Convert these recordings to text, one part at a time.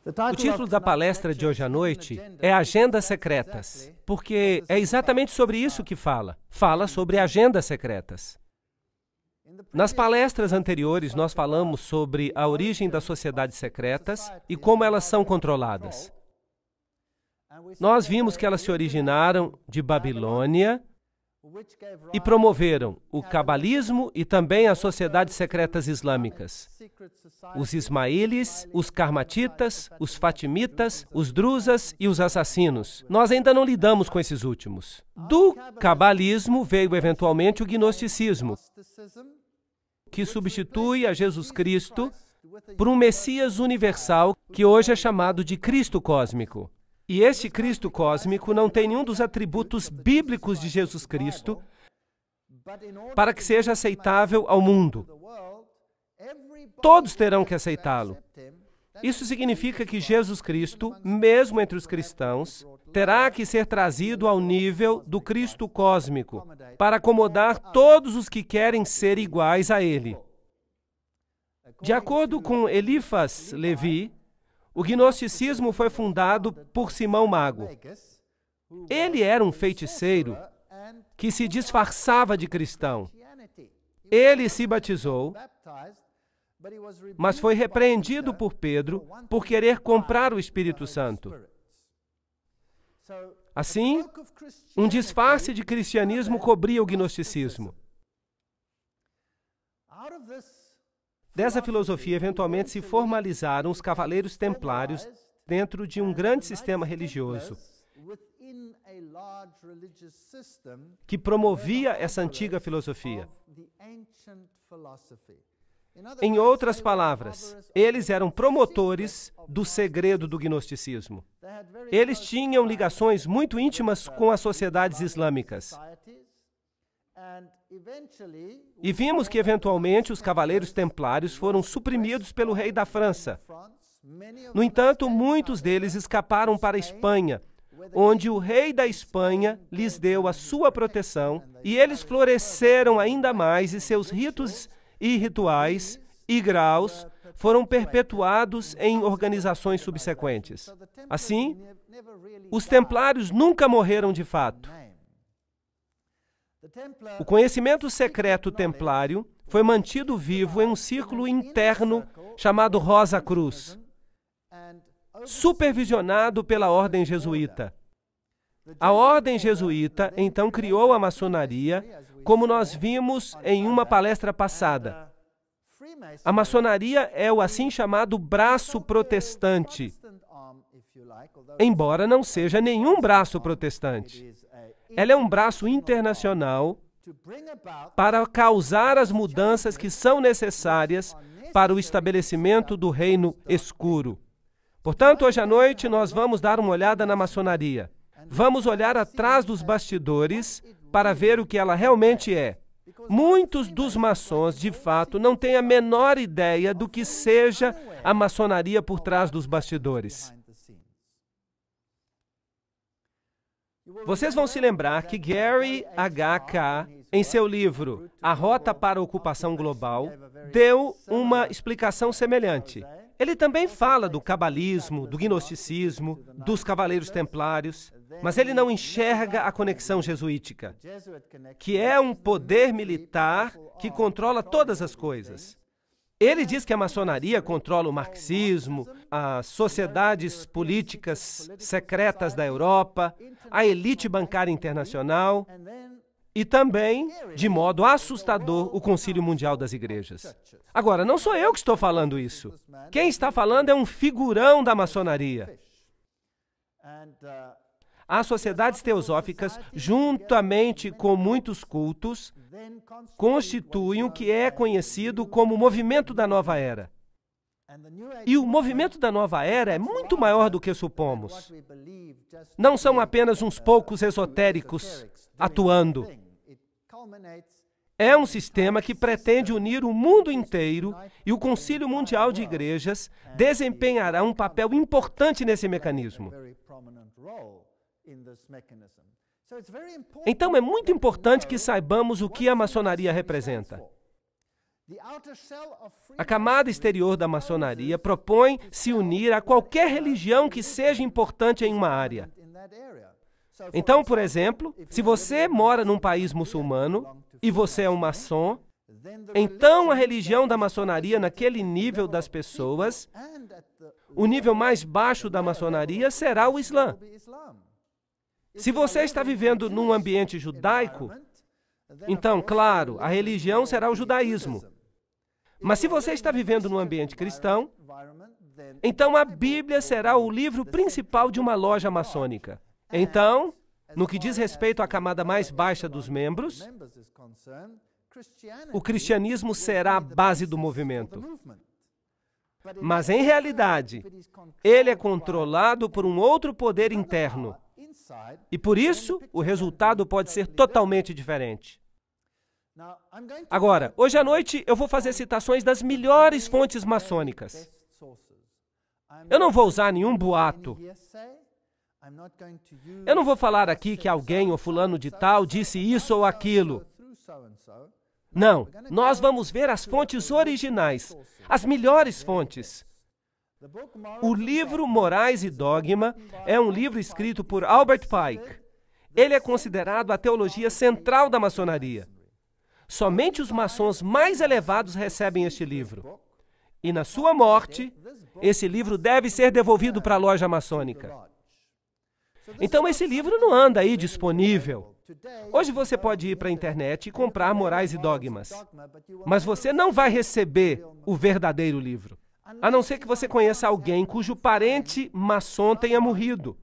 O título da palestra de hoje à noite é Agendas Secretas, porque é exatamente sobre isso que fala. Fala sobre agendas secretas. Nas palestras anteriores, nós falamos sobre a origem das sociedades secretas e como elas são controladas. Nós vimos que elas se originaram de Babilônia e promoveram o cabalismo e também as sociedades secretas islâmicas. Os ismaílis, os karmatitas, os fatimitas, os druzas e os assassinos. Nós ainda não lidamos com esses últimos. Do cabalismo veio eventualmente o gnosticismo, que substitui a Jesus Cristo por um Messias universal que hoje é chamado de Cristo cósmico. E este Cristo cósmico não tem nenhum dos atributos bíblicos de Jesus Cristo para que seja aceitável ao mundo. Todos terão que aceitá-lo. Isso significa que Jesus Cristo, mesmo entre os cristãos, terá que ser trazido ao nível do Cristo cósmico para acomodar todos os que querem ser iguais a Ele. De acordo com Eliphas Levi, o gnosticismo foi fundado por Simão Mago. Ele era um feiticeiro que se disfarçava de cristão. Ele se batizou, mas foi repreendido por Pedro por querer comprar o Espírito Santo. Assim, um disfarce de cristianismo cobria o gnosticismo. Dessa filosofia, eventualmente, se formalizaram os cavaleiros templários dentro de um grande sistema religioso que promovia essa antiga filosofia. Em outras palavras, eles eram promotores do segredo do gnosticismo. Eles tinham ligações muito íntimas com as sociedades islâmicas. E vimos que, eventualmente, os cavaleiros templários foram suprimidos pelo rei da França. No entanto, muitos deles escaparam para a Espanha, onde o rei da Espanha lhes deu a sua proteção, e eles floresceram ainda mais, e seus ritos e rituais e graus foram perpetuados em organizações subsequentes. Assim, os templários nunca morreram de fato. O conhecimento secreto templário foi mantido vivo em um círculo interno chamado Rosa Cruz, supervisionado pela ordem jesuíta. A ordem jesuíta, então, criou a maçonaria, como nós vimos em uma palestra passada. A maçonaria é o assim chamado braço protestante, embora não seja nenhum braço protestante. Ela é um braço internacional para causar as mudanças que são necessárias para o estabelecimento do reino escuro. Portanto, hoje à noite nós vamos dar uma olhada na maçonaria. Vamos olhar atrás dos bastidores para ver o que ela realmente é. Muitos dos maçons, de fato, não têm a menor ideia do que seja a maçonaria por trás dos bastidores. Vocês vão se lembrar que Gary H.K., em seu livro A Rota para a Ocupação Global, deu uma explicação semelhante. Ele também fala do cabalismo, do gnosticismo, dos cavaleiros templários, mas ele não enxerga a conexão jesuítica, que é um poder militar que controla todas as coisas. Ele diz que a maçonaria controla o marxismo, as sociedades políticas secretas da Europa, a elite bancária internacional e também, de modo assustador, o Concílio Mundial das Igrejas. Agora, não sou eu que estou falando isso. Quem está falando é um figurão da maçonaria. As sociedades teosóficas, juntamente com muitos cultos, constituem o que é conhecido como o movimento da nova era. E o movimento da nova era é muito maior do que supomos. Não são apenas uns poucos esotéricos atuando. É um sistema que pretende unir o mundo inteiro e o Concílio Mundial de Igrejas desempenhará um papel importante nesse mecanismo. Então, é muito importante que saibamos o que a maçonaria representa. A camada exterior da maçonaria propõe se unir a qualquer religião que seja importante em uma área. Então, por exemplo, se você mora num país muçulmano e você é um maçom, então a religião da maçonaria naquele nível das pessoas, o nível mais baixo da maçonaria será o Islã. Se você está vivendo num ambiente judaico, então, claro, a religião será o judaísmo. Mas se você está vivendo num ambiente cristão, então a Bíblia será o livro principal de uma loja maçônica. Então, no que diz respeito à camada mais baixa dos membros, o cristianismo será a base do movimento. Mas, em realidade, ele é controlado por um outro poder interno. E, por isso, o resultado pode ser totalmente diferente. Agora, hoje à noite, eu vou fazer citações das melhores fontes maçônicas. Eu não vou usar nenhum boato. Eu não vou falar aqui que alguém ou fulano de tal disse isso ou aquilo. Não, nós vamos ver as fontes originais, as melhores fontes. O livro Morais e Dogma é um livro escrito por Albert Pike. Ele é considerado a teologia central da maçonaria. Somente os maçons mais elevados recebem este livro. E na sua morte, esse livro deve ser devolvido para a loja maçônica. Então esse livro não anda aí disponível. Hoje você pode ir para a internet e comprar Morais e Dogmas, mas você não vai receber o verdadeiro livro, a não ser que você conheça alguém cujo parente maçom tenha morrido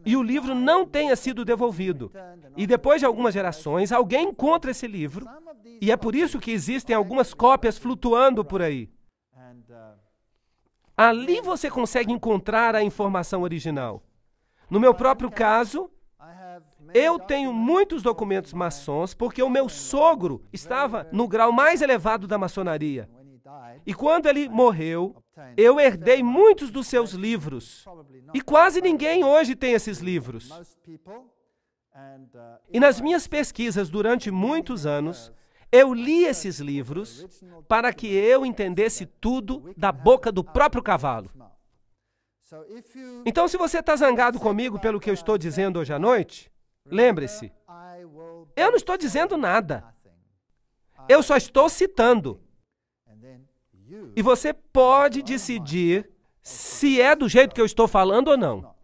e o livro não tenha sido devolvido. E depois de algumas gerações, alguém encontra esse livro, e é por isso que existem algumas cópias flutuando por aí. Ali você consegue encontrar a informação original. No meu próprio caso, eu tenho muitos documentos maçons porque o meu sogro estava no grau mais elevado da maçonaria. E quando ele morreu, eu herdei muitos dos seus livros. E quase ninguém hoje tem esses livros. E nas minhas pesquisas durante muitos anos, eu li esses livros para que eu entendesse tudo da boca do próprio cavalo. Então, se você está zangado comigo pelo que eu estou dizendo hoje à noite, lembre-se, eu não estou dizendo nada. Eu só estou citando. E você pode decidir se é do jeito que eu estou falando ou não.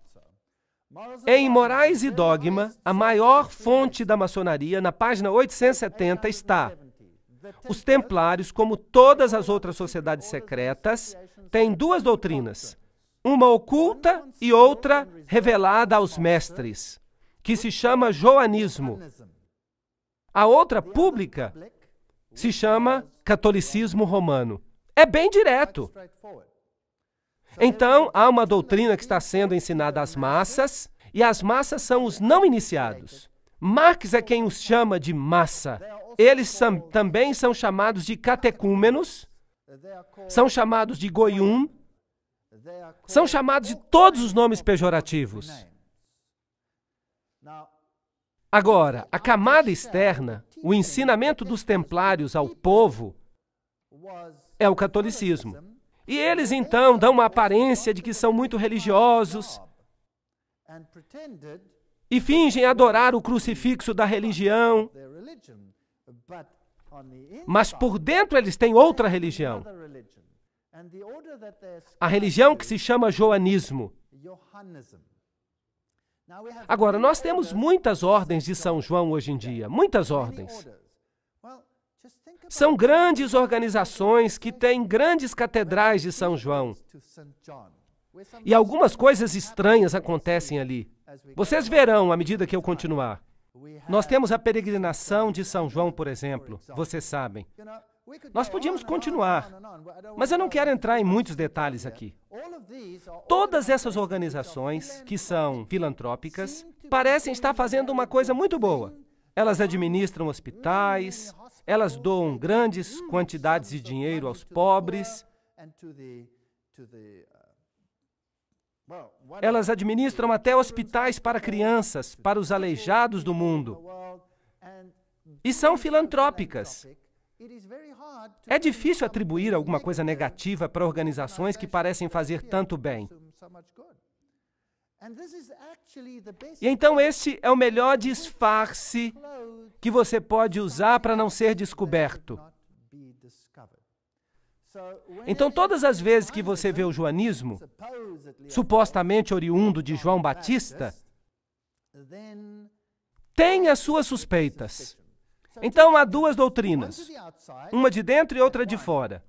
Em Morais e Dogma, a maior fonte da maçonaria, na página 870, está: os templários, como todas as outras sociedades secretas, têm duas doutrinas, uma oculta e outra revelada aos mestres, que se chama joanismo. A outra, pública, se chama catolicismo romano. É bem direto. Então, há uma doutrina que está sendo ensinada às massas, e as massas são os não iniciados. Marx é quem os chama de massa. Eles também são chamados de catecúmenos, são chamados de goium, são chamados de todos os nomes pejorativos. Agora, a camada externa, o ensinamento dos templários ao povo, é o catolicismo. E eles, então, dão uma aparência de que são muito religiosos e fingem adorar o crucifixo da religião, mas por dentro eles têm outra religião. A religião que se chama joanismo. Agora, nós temos muitas ordens de São João hoje em dia, muitas ordens. São grandes organizações que têm grandes catedrais de São João. E algumas coisas estranhas acontecem ali. Vocês verão à medida que eu continuar. Nós temos a peregrinação de São João, por exemplo, vocês sabem. Nós podíamos continuar, mas eu não quero entrar em muitos detalhes aqui. Todas essas organizações, que são filantrópicas, parecem estar fazendo uma coisa muito boa. Elas administram hospitais, elas doam grandes quantidades de dinheiro aos pobres, elas administram até hospitais para crianças, para os aleijados do mundo. E são filantrópicas. É difícil atribuir alguma coisa negativa para organizações que parecem fazer tanto bem. E então esse é o melhor disfarce que você pode usar para não ser descoberto. Então, todas as vezes que você vê o joanismo, supostamente oriundo de João Batista, tem as suas suspeitas. Então, há duas doutrinas, uma de dentro e outra de fora.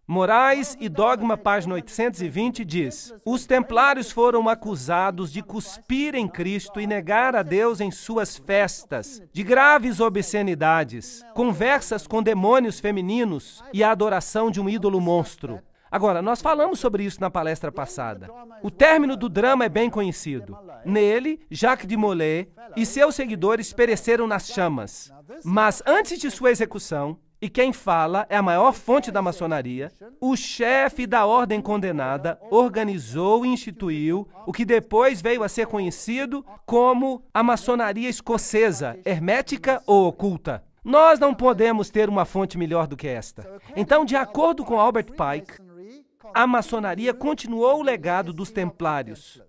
Morais e Dogma, página 820, diz: os templários foram acusados de cuspir em Cristo e negar a Deus em suas festas, de graves obscenidades, conversas com demônios femininos e a adoração de um ídolo monstro. Agora, nós falamos sobre isso na palestra passada. O término do drama é bem conhecido. Nele, Jacques de Molay e seus seguidores pereceram nas chamas. Mas antes de sua execução, e quem fala é a maior fonte da maçonaria, o chefe da ordem condenada organizou e instituiu o que depois veio a ser conhecido como a maçonaria escocesa, hermética ou oculta. Nós não podemos ter uma fonte melhor do que esta. Então, de acordo com Albert Pike, a maçonaria continuou o legado dos templários.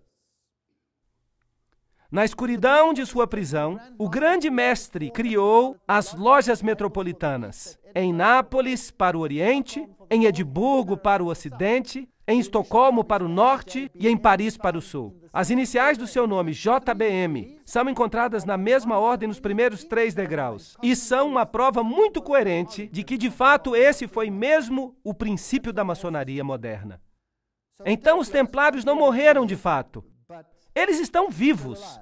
Na escuridão de sua prisão, o grande mestre criou as lojas metropolitanas, em Nápoles para o Oriente, em Edimburgo para o Ocidente, em Estocolmo para o Norte e em Paris para o Sul. As iniciais do seu nome, JBM, são encontradas na mesma ordem nos primeiros 3 degraus e são uma prova muito coerente de que, de fato, esse foi mesmo o princípio da maçonaria moderna. Então, os templários não morreram de fato. Eles estão vivos.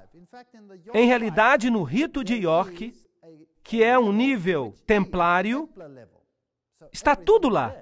Em realidade, no rito de York, que é um nível templário, está tudo lá.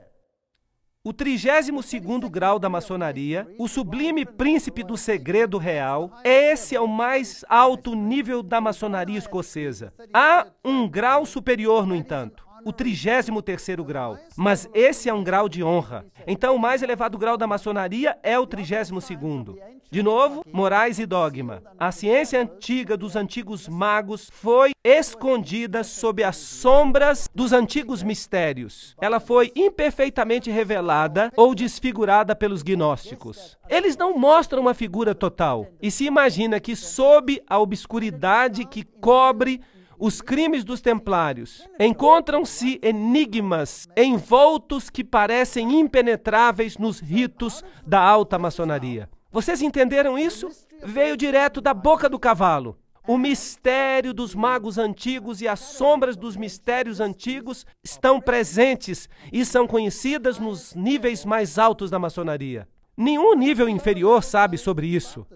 O 32º grau da maçonaria, o sublime príncipe do segredo real, esse é o mais alto nível da maçonaria escocesa. Há um grau superior, no entanto, o 33º grau, mas esse é um grau de honra. Então, o mais elevado grau da maçonaria é o 32º. De novo, Morais e Dogma. A ciência antiga dos antigos magos foi escondida sob as sombras dos antigos mistérios. Ela foi imperfeitamente revelada ou desfigurada pelos gnósticos. Eles não mostram uma figura total e se imagina que sob a obscuridade que cobre os crimes dos templários, encontram-se enigmas envoltos que parecem impenetráveis nos ritos da alta maçonaria. Vocês entenderam isso? Veio direto da boca do cavalo. O mistério dos magos antigos e as sombras dos mistérios antigos estão presentes e são conhecidas nos níveis mais altos da maçonaria. Nenhum nível inferior sabe sobre isso.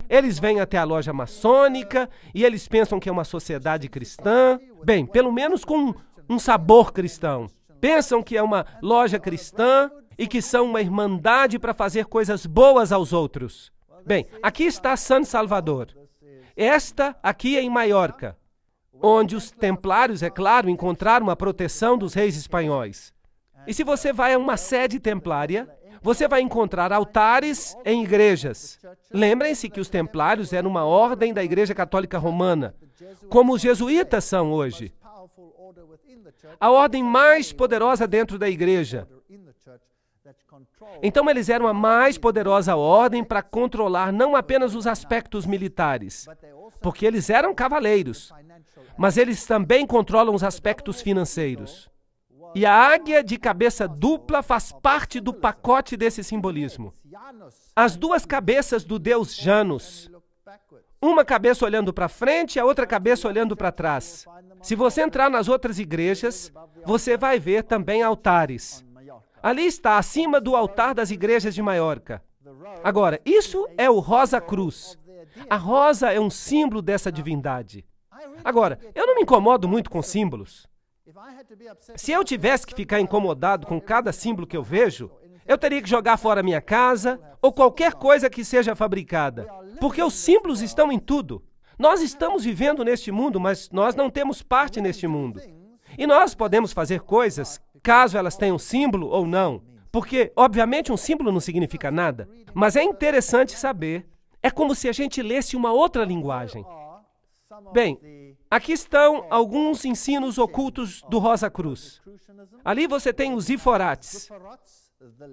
Eles vêm até a loja maçônica e eles pensam que é uma sociedade cristã, bem, pelo menos com um sabor cristão. Pensam que é uma loja cristã e que são uma irmandade para fazer coisas boas aos outros. Bem, aqui está San Salvador. Esta aqui é em Maiorca, onde os templários, é claro, encontraram a proteção dos reis espanhóis. E se você vai a uma sede templária, você vai encontrar altares em igrejas. Lembrem-se que os templários eram uma ordem da Igreja Católica Romana, como os jesuítas são hoje. A ordem mais poderosa dentro da igreja. Então, eles eram a mais poderosa ordem para controlar não apenas os aspectos militares, porque eles eram cavaleiros, mas eles também controlam os aspectos financeiros. E a águia de cabeça dupla faz parte do pacote desse simbolismo. As duas cabeças do deus Janus, uma cabeça olhando para frente e a outra cabeça olhando para trás. Se você entrar nas outras igrejas, você vai ver também altares. Ali está, acima do altar das igrejas de Maiorca. Agora, isso é o Rosa Cruz. A rosa é um símbolo dessa divindade. Agora, eu não me incomodo muito com símbolos. Se eu tivesse que ficar incomodado com cada símbolo que eu vejo, eu teria que jogar fora minha casa ou qualquer coisa que seja fabricada, porque os símbolos estão em tudo. Nós estamos vivendo neste mundo, mas nós não temos parte neste mundo. E nós podemos fazer coisas, caso elas tenham símbolo ou não, porque, obviamente, um símbolo não significa nada, mas é interessante saber, é como se a gente lesse uma outra linguagem. Bem, Aqui estão alguns ensinos ocultos do Rosa Cruz. Ali você tem os Ziforates,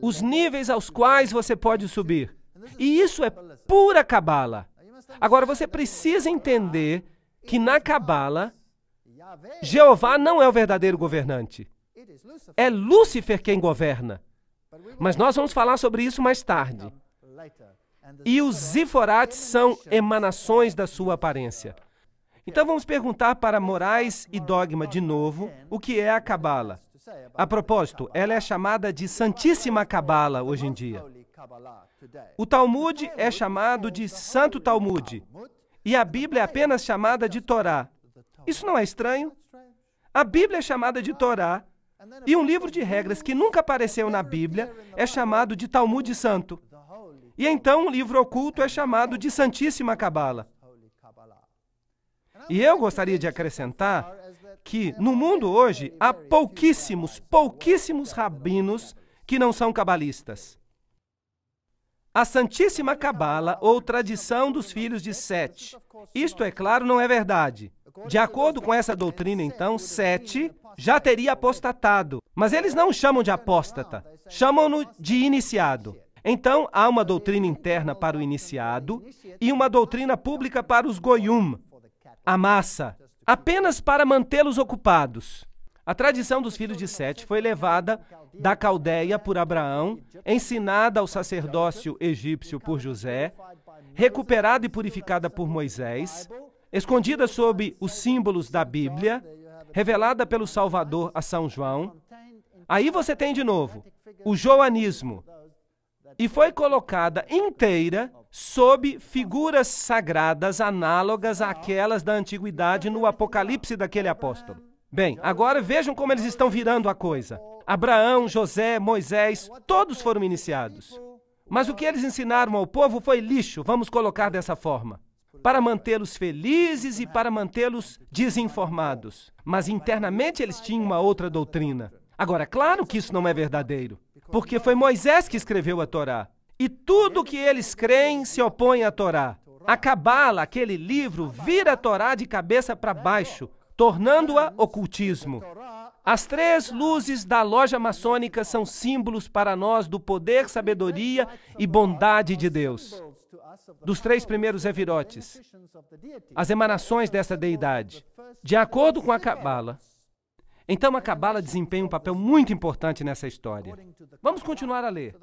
os níveis aos quais você pode subir. E isso é pura cabala. Agora, você precisa entender que na cabala, Jeová não é o verdadeiro governante. É Lúcifer quem governa. Mas nós vamos falar sobre isso mais tarde. E os Ziforates são emanações da sua aparência. Então vamos perguntar para Morais e Dogma de novo o que é a cabala. A propósito, ela é chamada de Santíssima Cabala hoje em dia. O Talmud é chamado de Santo Talmud. E a Bíblia é apenas chamada de Torá. Isso não é estranho? A Bíblia é chamada de Torá. E um livro de regras que nunca apareceu na Bíblia é chamado de Talmud Santo. E então um livro oculto é chamado de Santíssima Cabala. E eu gostaria de acrescentar que no mundo hoje há pouquíssimos rabinos que não são cabalistas. A Santíssima Cabala, ou tradição dos filhos de Sete. Isto, é claro, não é verdade. De acordo com essa doutrina, então, Sete já teria apostatado. Mas eles não chamam de apóstata, chamam-no de iniciado. Então, há uma doutrina interna para o iniciado e uma doutrina pública para os goyum, a massa, apenas para mantê-los ocupados. A tradição dos filhos de Sete foi levada da Caldeia por Abraão, ensinada ao sacerdócio egípcio por José, recuperada e purificada por Moisés, escondida sob os símbolos da Bíblia, revelada pelo Salvador a São João. Aí você tem de novo o joanismo, e foi colocada inteira sob figuras sagradas análogas àquelas da antiguidade no Apocalipse daquele apóstolo. Bem, agora vejam como eles estão virando a coisa. Abraão, José, Moisés, todos foram iniciados. Mas o que eles ensinaram ao povo foi lixo, vamos colocar dessa forma, para mantê-los felizes e para mantê-los desinformados. Mas internamente eles tinham uma outra doutrina. Agora, claro que isso não é verdadeiro, porque foi Moisés que escreveu a Torá. E tudo que eles creem se opõe à Torá. A Cabala, aquele livro, vira a Torá de cabeça para baixo, tornando-a ocultismo. As três luzes da loja maçônica são símbolos para nós do poder, sabedoria e bondade de Deus. Dos três primeiros Zefirotes, as emanações dessa deidade. De acordo com a Cabala, então a Cabala desempenha um papel muito importante nessa história. Vamos continuar a ler.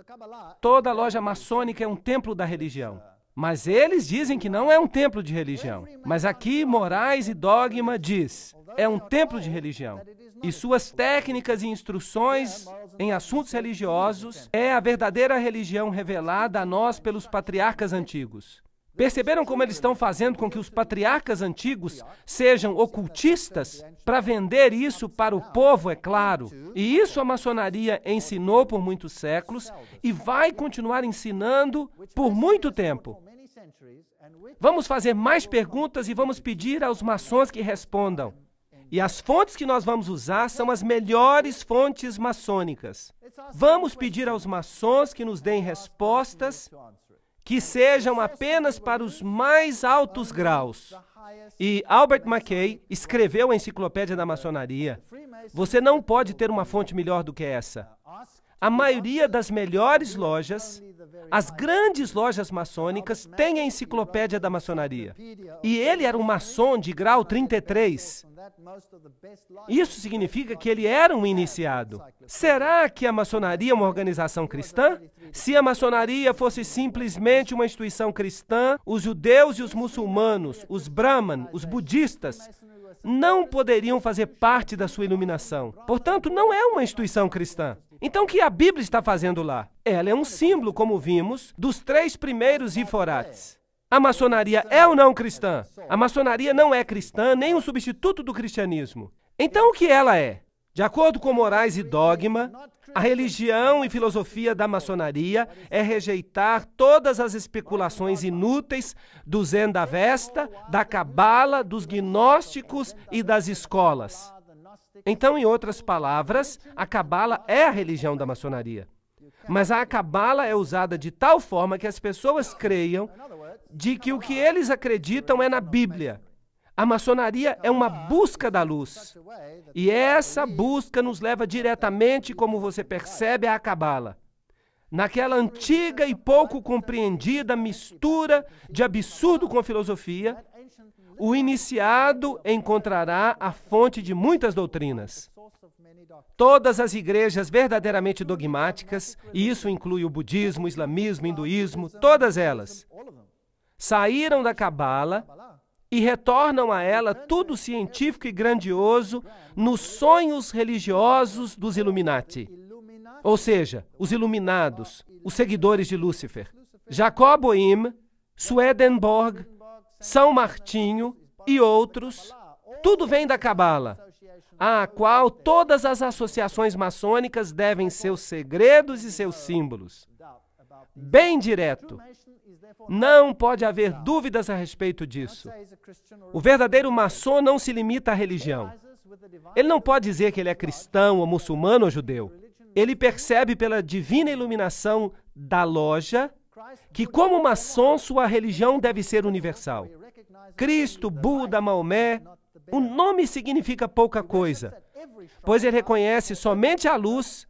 Toda loja maçônica é um templo da religião. Mas eles dizem que não é um templo de religião. Mas aqui, Morais e Dogma diz, é um templo de religião. E suas técnicas e instruções em assuntos religiosos é a verdadeira religião revelada a nós pelos patriarcas antigos. Perceberam como eles estão fazendo com que os patriarcas antigos sejam ocultistas? Para vender isso para o povo, é claro. E isso a maçonaria ensinou por muitos séculos e vai continuar ensinando por muito tempo. Vamos fazer mais perguntas e vamos pedir aos maçons que respondam. E as fontes que nós vamos usar são as melhores fontes maçônicas. Vamos pedir aos maçons que nos deem respostas que sejam apenas para os mais altos graus. E Albert Mackay escreveu a Enciclopédia da Maçonaria. Você não pode ter uma fonte melhor do que essa. A maioria das melhores lojas, as grandes lojas maçônicas, tem a Enciclopédia da Maçonaria. E ele era um maçom de grau 33. Isso significa que ele era um iniciado. Será que a maçonaria é uma organização cristã? Se a maçonaria fosse simplesmente uma instituição cristã, os judeus e os muçulmanos, os brahman, os budistas, não poderiam fazer parte da sua iluminação. Portanto, não é uma instituição cristã. Então, o que a Bíblia está fazendo lá? Ela é um símbolo, como vimos, dos três primeiros Ziforates. A maçonaria é ou não cristã? A maçonaria não é cristã, nem um substituto do cristianismo. Então, o que ela é? De acordo com Morais e Dogma, a religião e filosofia da maçonaria é rejeitar todas as especulações inúteis do Zen da Vesta, da Cabala, dos gnósticos e das escolas. Então, em outras palavras, a Cabala é a religião da maçonaria. Mas a Cabala é usada de tal forma que as pessoas creiam de que o que eles acreditam é na Bíblia. A maçonaria é uma busca da luz. E essa busca nos leva diretamente, como você percebe, à Cabala. Naquela antiga e pouco compreendida mistura de absurdo com filosofia, o iniciado encontrará a fonte de muitas doutrinas. Todas as igrejas verdadeiramente dogmáticas, e isso inclui o budismo, o islamismo, o hinduísmo, todas elas, saíram da Cabala e retornam a ela tudo científico e grandioso nos sonhos religiosos dos Illuminati. Ou seja, os iluminados, os seguidores de Lúcifer. Jacob Boehme, Swedenborg, São Martinho e outros, tudo vem da Cabala, a qual todas as associações maçônicas devem seus segredos e seus símbolos. Bem direto. Não pode haver dúvidas a respeito disso. O verdadeiro maçom não se limita à religião. Ele não pode dizer que ele é cristão, ou muçulmano, ou judeu. Ele percebe pela divina iluminação da loja que, como maçom, sua religião deve ser universal. Cristo, Buda, Maomé, o nome significa pouca coisa, pois ele reconhece somente a luz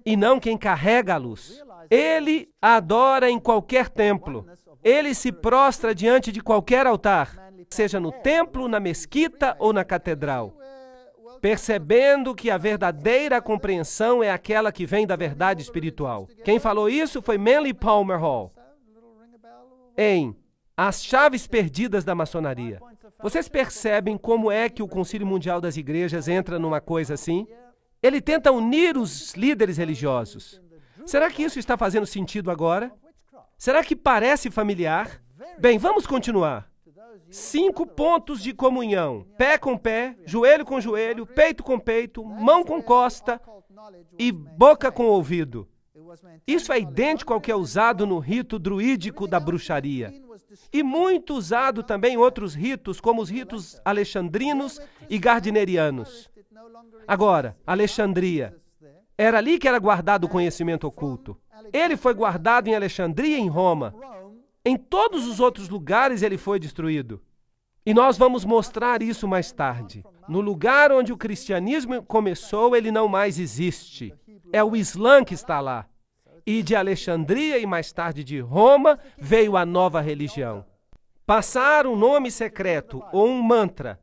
e não quem carrega a luz. Ele adora em qualquer templo. Ele se prostra diante de qualquer altar, seja no templo, na mesquita ou na catedral, percebendo que a verdadeira compreensão é aquela que vem da verdade espiritual. Quem falou isso foi Manly Palmer Hall, em As Chaves Perdidas da Maçonaria. Vocês percebem como é que o Concílio Mundial das Igrejas entra numa coisa assim? Ele tenta unir os líderes religiosos. Será que isso está fazendo sentido agora? Será que parece familiar? Bem, vamos continuar. 5 pontos de comunhão: pé com pé, joelho com joelho, peito com peito, mão com costa e boca com ouvido. Isso é idêntico ao que é usado no rito druídico da bruxaria. E muito usado também em outros ritos, como os ritos alexandrinos e gardnerianos. Agora, Alexandria. Era ali que era guardado o conhecimento oculto. Ele foi guardado em Alexandria e em Roma. Em todos os outros lugares ele foi destruído. E nós vamos mostrar isso mais tarde. No lugar onde o cristianismo começou, ele não mais existe. É o Islã que está lá. E de Alexandria e mais tarde de Roma veio a nova religião. Passar um nome secreto ou um mantra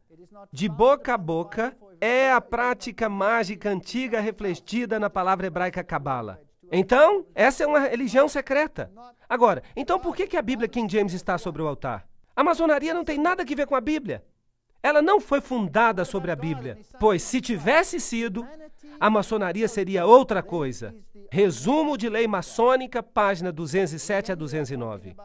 de boca a boca é a prática mágica antiga refletida na palavra hebraica Cabala. Então, essa é uma religião secreta. Agora, então por que a Bíblia King James está sobre o altar? A maçonaria não tem nada a ver com a Bíblia. Ela não foi fundada sobre a Bíblia, pois se tivesse sido, a maçonaria seria outra coisa. Resumo de Lei Maçônica, página 207 a 209.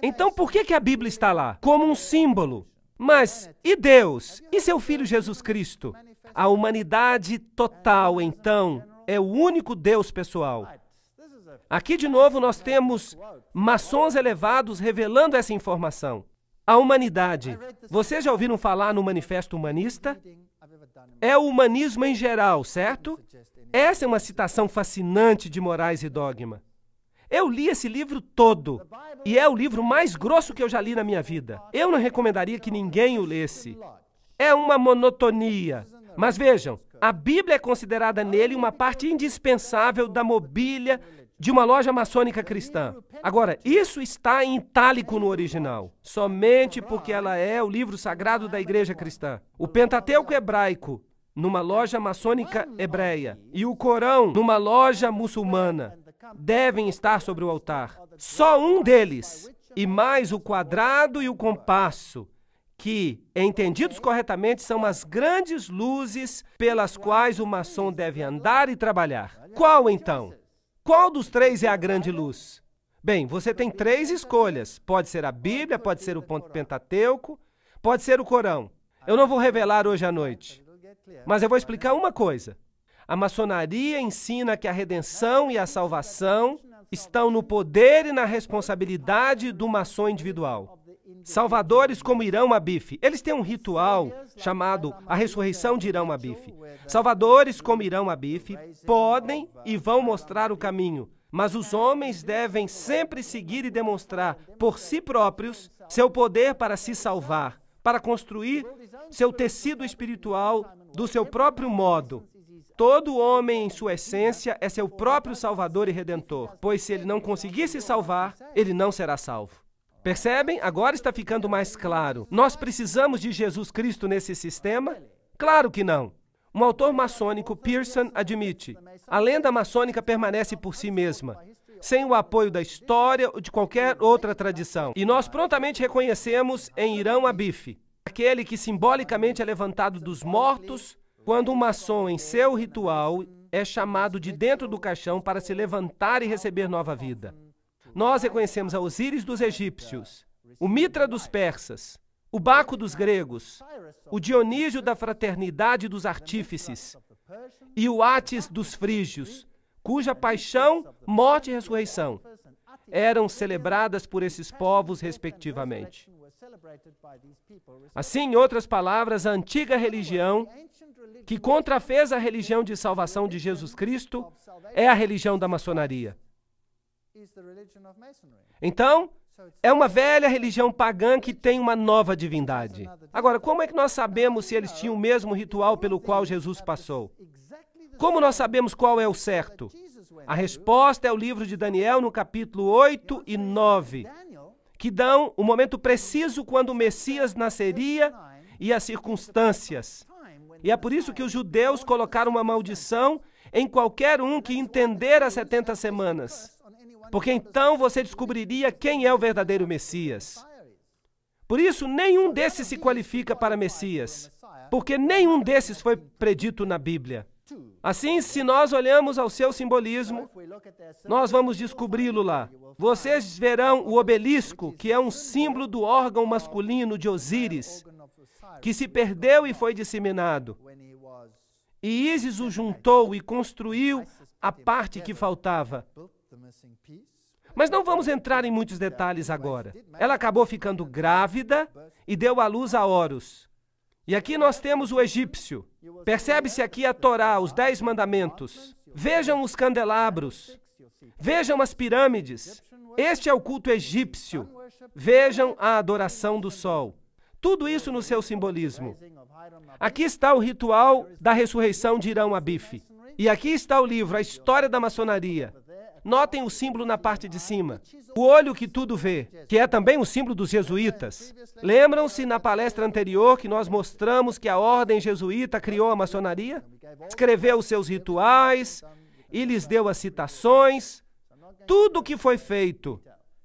Então, por que a Bíblia está lá? Como um símbolo. Mas, e Deus? E seu Filho Jesus Cristo? A humanidade total, então, é o único Deus pessoal. Aqui, de novo, nós temos maçons elevados revelando essa informação. A humanidade. Vocês já ouviram falar no Manifesto Humanista? É o humanismo em geral, certo? Essa é uma citação fascinante de Morais e Dogma. Eu li esse livro todo, e é o livro mais grosso que eu já li na minha vida. Eu não recomendaria que ninguém o lesse. É uma monotonia. Mas vejam, a Bíblia é considerada nele uma parte indispensável da mobília de uma loja maçônica cristã. Agora, isso está em itálico no original, somente porque ela é o livro sagrado da igreja cristã. O Pentateuco hebraico, numa loja maçônica hebreia, e o Corão, numa loja muçulmana, devem estar sobre o altar. Só um deles, e mais o quadrado e o compasso, que, entendidos corretamente, são as grandes luzes pelas quais o maçom deve andar e trabalhar. Qual, então? Qual dos três é a grande luz? Bem, você tem 3 escolhas. Pode ser a Bíblia, pode ser o Pentateuco, pode ser o Corão. Eu não vou revelar hoje à noite, mas eu vou explicar uma coisa. A maçonaria ensina que a redenção e a salvação estão no poder e na responsabilidade do maçom individual. Salvadores como Irão Abif, eles têm um ritual chamado a ressurreição de Irão Abif. Salvadores como Irão Abif podem e vão mostrar o caminho, mas os homens devem sempre seguir e demonstrar por si próprios seu poder para se salvar, para construir seu tecido espiritual do seu próprio modo. Todo homem, em sua essência, é seu próprio Salvador e Redentor, pois se ele não conseguir se salvar, ele não será salvo. Percebem? Agora está ficando mais claro. Nós precisamos de Jesus Cristo nesse sistema? Claro que não. Um autor maçônico, Pearson, admite: a lenda maçônica permanece por si mesma, sem o apoio da história ou de qualquer outra tradição. E nós prontamente reconhecemos em Irão Abif, aquele que simbolicamente é levantado dos mortos, quando um maçom, em seu ritual, é chamado de dentro do caixão para se levantar e receber nova vida. Nós reconhecemos a Osíris dos egípcios, o Mitra dos persas, o Baco dos gregos, o Dionísio da fraternidade dos artífices e o Átis dos frígios, cuja paixão, morte e ressurreição eram celebradas por esses povos respectivamente. Assim, em outras palavras, a antiga religião, que contrafez a religião de salvação de Jesus Cristo, é a religião da maçonaria. Então, é uma velha religião pagã que tem uma nova divindade. Agora, como é que nós sabemos se eles tinham o mesmo ritual pelo qual Jesus passou? Como nós sabemos qual é o certo? A resposta é o livro de Daniel, no capítulo 8 e 9, que dão o momento preciso quando o Messias nasceria e as circunstâncias. E é por isso que os judeus colocaram uma maldição em qualquer um que entender as 70 semanas. Porque então você descobriria quem é o verdadeiro Messias. Por isso, nenhum desses se qualifica para Messias, porque nenhum desses foi predito na Bíblia. Assim, se nós olhamos ao seu simbolismo, nós vamos descobri-lo lá. Vocês verão o obelisco, que é um símbolo do órgão masculino de Osíris, que se perdeu e foi disseminado. E Ísis o juntou e construiu a parte que faltava. Mas não vamos entrar em muitos detalhes agora. Ela acabou ficando grávida e deu à luz a Horus. E aqui nós temos o egípcio. Percebe-se aqui a Torá, os 10 mandamentos. Vejam os candelabros. Vejam as pirâmides. Este é o culto egípcio. Vejam a adoração do sol. Tudo isso no seu simbolismo. Aqui está o ritual da ressurreição de Irão Abif. E aqui está o livro, a história da maçonaria. Notem o símbolo na parte de cima. O olho que tudo vê, que é também o símbolo dos jesuítas. Lembram-se na palestra anterior que nós mostramos que a ordem jesuíta criou a maçonaria? Escreveu os seus rituais e lhes deu as citações. Tudo o que foi feito.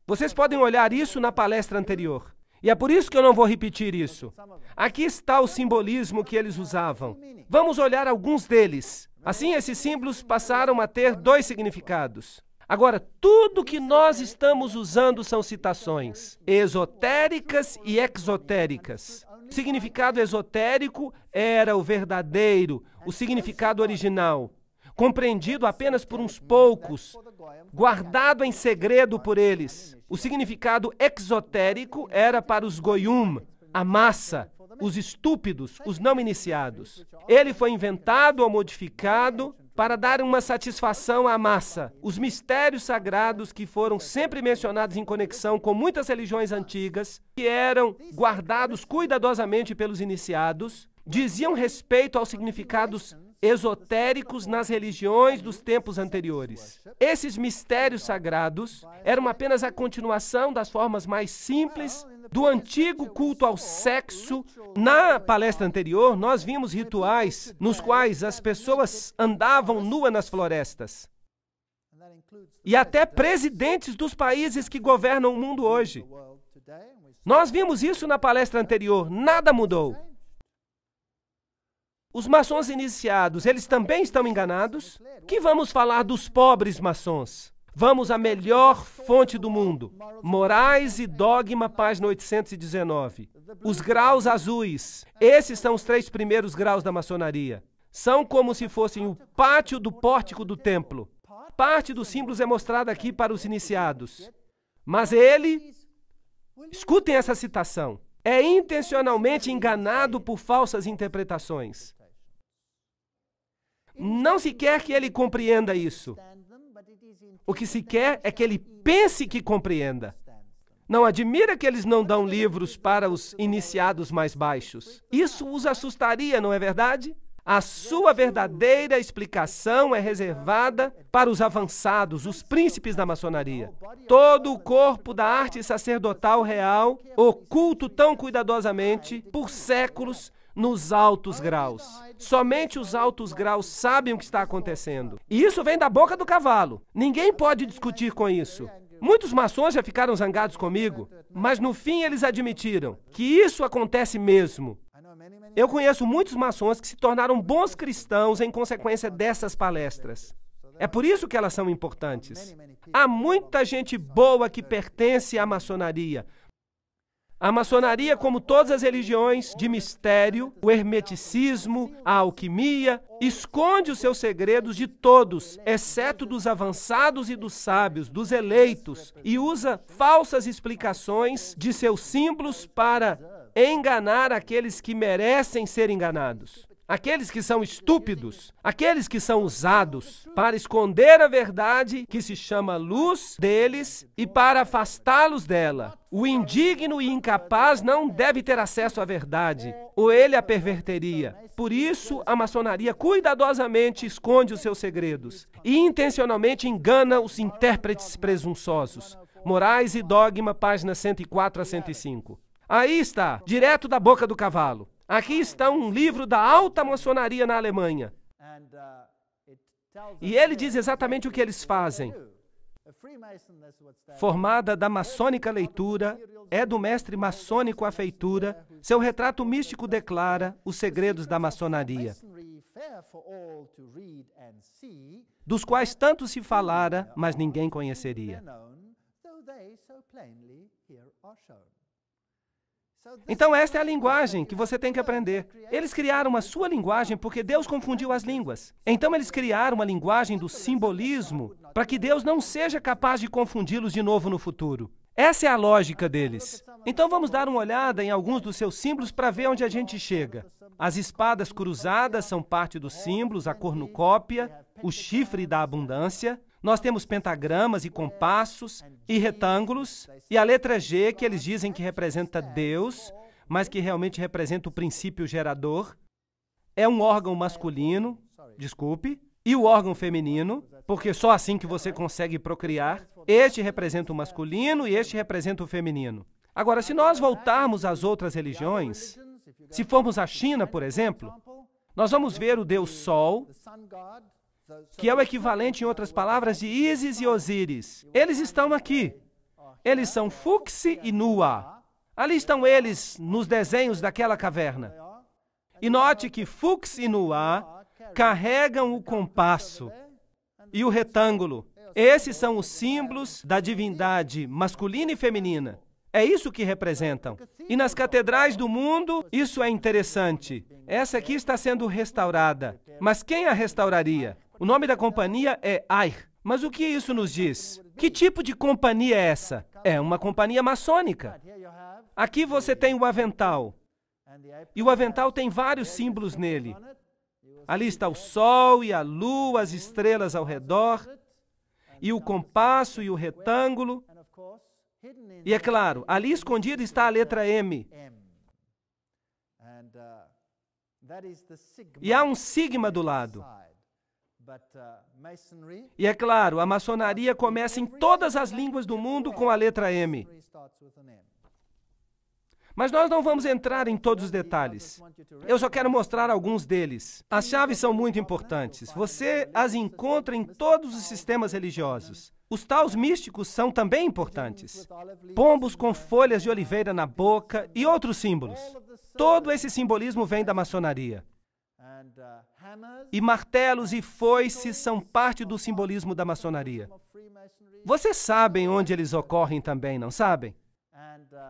Vocês podem olhar isso na palestra anterior. E é por isso que eu não vou repetir isso. Aqui está o simbolismo que eles usavam. Vamos olhar alguns deles. Assim, esses símbolos passaram a ter 2 significados. Agora, tudo que nós estamos usando são citações esotéricas e exotéricas. O significado esotérico era o verdadeiro, o significado original, compreendido apenas por uns poucos, guardado em segredo por eles. O significado exotérico era para os goyum, a massa, os estúpidos, os não iniciados. Ele foi inventado ou modificado para dar uma satisfação à massa. Os mistérios sagrados que foram sempre mencionados em conexão com muitas religiões antigas, que eram guardados cuidadosamente pelos iniciados, diziam respeito aos significados esotéricos nas religiões dos tempos anteriores. Esses mistérios sagrados eram apenas a continuação das formas mais simples do antigo culto ao sexo. Na palestra anterior, nós vimos rituais nos quais as pessoas andavam nuas nas florestas. E até presidentes dos países que governam o mundo hoje. Nós vimos isso na palestra anterior, nada mudou. Os maçons iniciados, eles também estão enganados? Que vamos falar dos pobres maçons? Vamos à melhor fonte do mundo. Morais e Dogma, página 819. Os graus azuis. Esses são os 3 primeiros graus da maçonaria. São como se fossem o pátio do pórtico do templo. Parte dos símbolos é mostrada aqui para os iniciados. Mas ele, escutem essa citação, é intencionalmente enganado por falsas interpretações. Não se quer que ele compreenda isso. O que se quer é que ele pense que compreenda. Não admira que eles não dão livros para os iniciados mais baixos. Isso os assustaria, não é verdade? A sua verdadeira explicação é reservada para os avançados, os príncipes da maçonaria. Todo o corpo da arte sacerdotal real, oculto tão cuidadosamente por séculos nos altos graus. Somente os altos graus sabem o que está acontecendo. E isso vem da boca do cavalo. Ninguém pode discutir com isso. Muitos maçons já ficaram zangados comigo, mas no fim eles admitiram que isso acontece mesmo. Eu conheço muitos maçons que se tornaram bons cristãos em consequência dessas palestras. É por isso que elas são importantes. Há muita gente boa que pertence à maçonaria. A maçonaria, como todas as religiões de mistério, o hermeticismo, a alquimia, esconde os seus segredos de todos, exceto dos avançados e dos sábios, dos eleitos, e usa falsas explicações de seus símbolos para enganar aqueles que merecem ser enganados. Aqueles que são estúpidos, aqueles que são usados para esconder a verdade que se chama luz deles e para afastá-los dela. O indigno e incapaz não deve ter acesso à verdade, ou ele a perverteria. Por isso, a maçonaria cuidadosamente esconde os seus segredos e intencionalmente engana os intérpretes presunçosos. Morais e Dogma, páginas 104 a 105. Aí está, direto da boca do cavalo. Aqui está um livro da alta maçonaria na Alemanha. E ele diz exatamente o que eles fazem. Formada da maçônica leitura, é do mestre maçônico a feitura, seu retrato místico declara os segredos da maçonaria, dos quais tanto se falara, mas ninguém conheceria. Então esta é a linguagem que você tem que aprender. Eles criaram uma sua linguagem porque Deus confundiu as línguas. Então eles criaram uma linguagem do simbolismo para que Deus não seja capaz de confundi-los de novo no futuro. Essa é a lógica deles. Então vamos dar uma olhada em alguns dos seus símbolos para ver onde a gente chega. As espadas cruzadas são parte dos símbolos, a cornucópia, o chifre da abundância. Nós temos pentagramas e compassos e retângulos, e a letra G, que eles dizem que representa Deus, mas que realmente representa o princípio gerador. É um órgão masculino, e o órgão feminino, porque só assim que você consegue procriar. Este representa o masculino e este representa o feminino. Agora, se nós voltarmos às outras religiões, se formos à China, por exemplo, nós vamos ver o Deus Sol, que é o equivalente, em outras palavras, de Ísis e Osíris. Eles estão aqui. Eles são Fuxi e Nua. Ali estão eles nos desenhos daquela caverna. E note que Fuxi e Nua carregam o compasso e o retângulo. Esses são os símbolos da divindade masculina e feminina. É isso que representam. E nas catedrais do mundo, isso é interessante. Essa aqui está sendo restaurada. Mas quem a restauraria? O nome da companhia é Air. Mas o que isso nos diz? Que tipo de companhia é essa? É uma companhia maçônica. Aqui você tem o avental. E o avental tem vários símbolos nele. Ali está o sol e a lua, as estrelas ao redor, e o compasso e o retângulo. E é claro, ali escondida está a letra M. E há um sigma do lado. E é claro, a maçonaria começa em todas as línguas do mundo com a letra M. Mas nós não vamos entrar em todos os detalhes. Eu só quero mostrar alguns deles. As chaves são muito importantes. Você as encontra em todos os sistemas religiosos. Os taus místicos são também importantes. Pombos com folhas de oliveira na boca e outros símbolos. Todo esse simbolismo vem da maçonaria. E martelos e foices são parte do simbolismo da maçonaria. Vocês sabem onde eles ocorrem também, não sabem?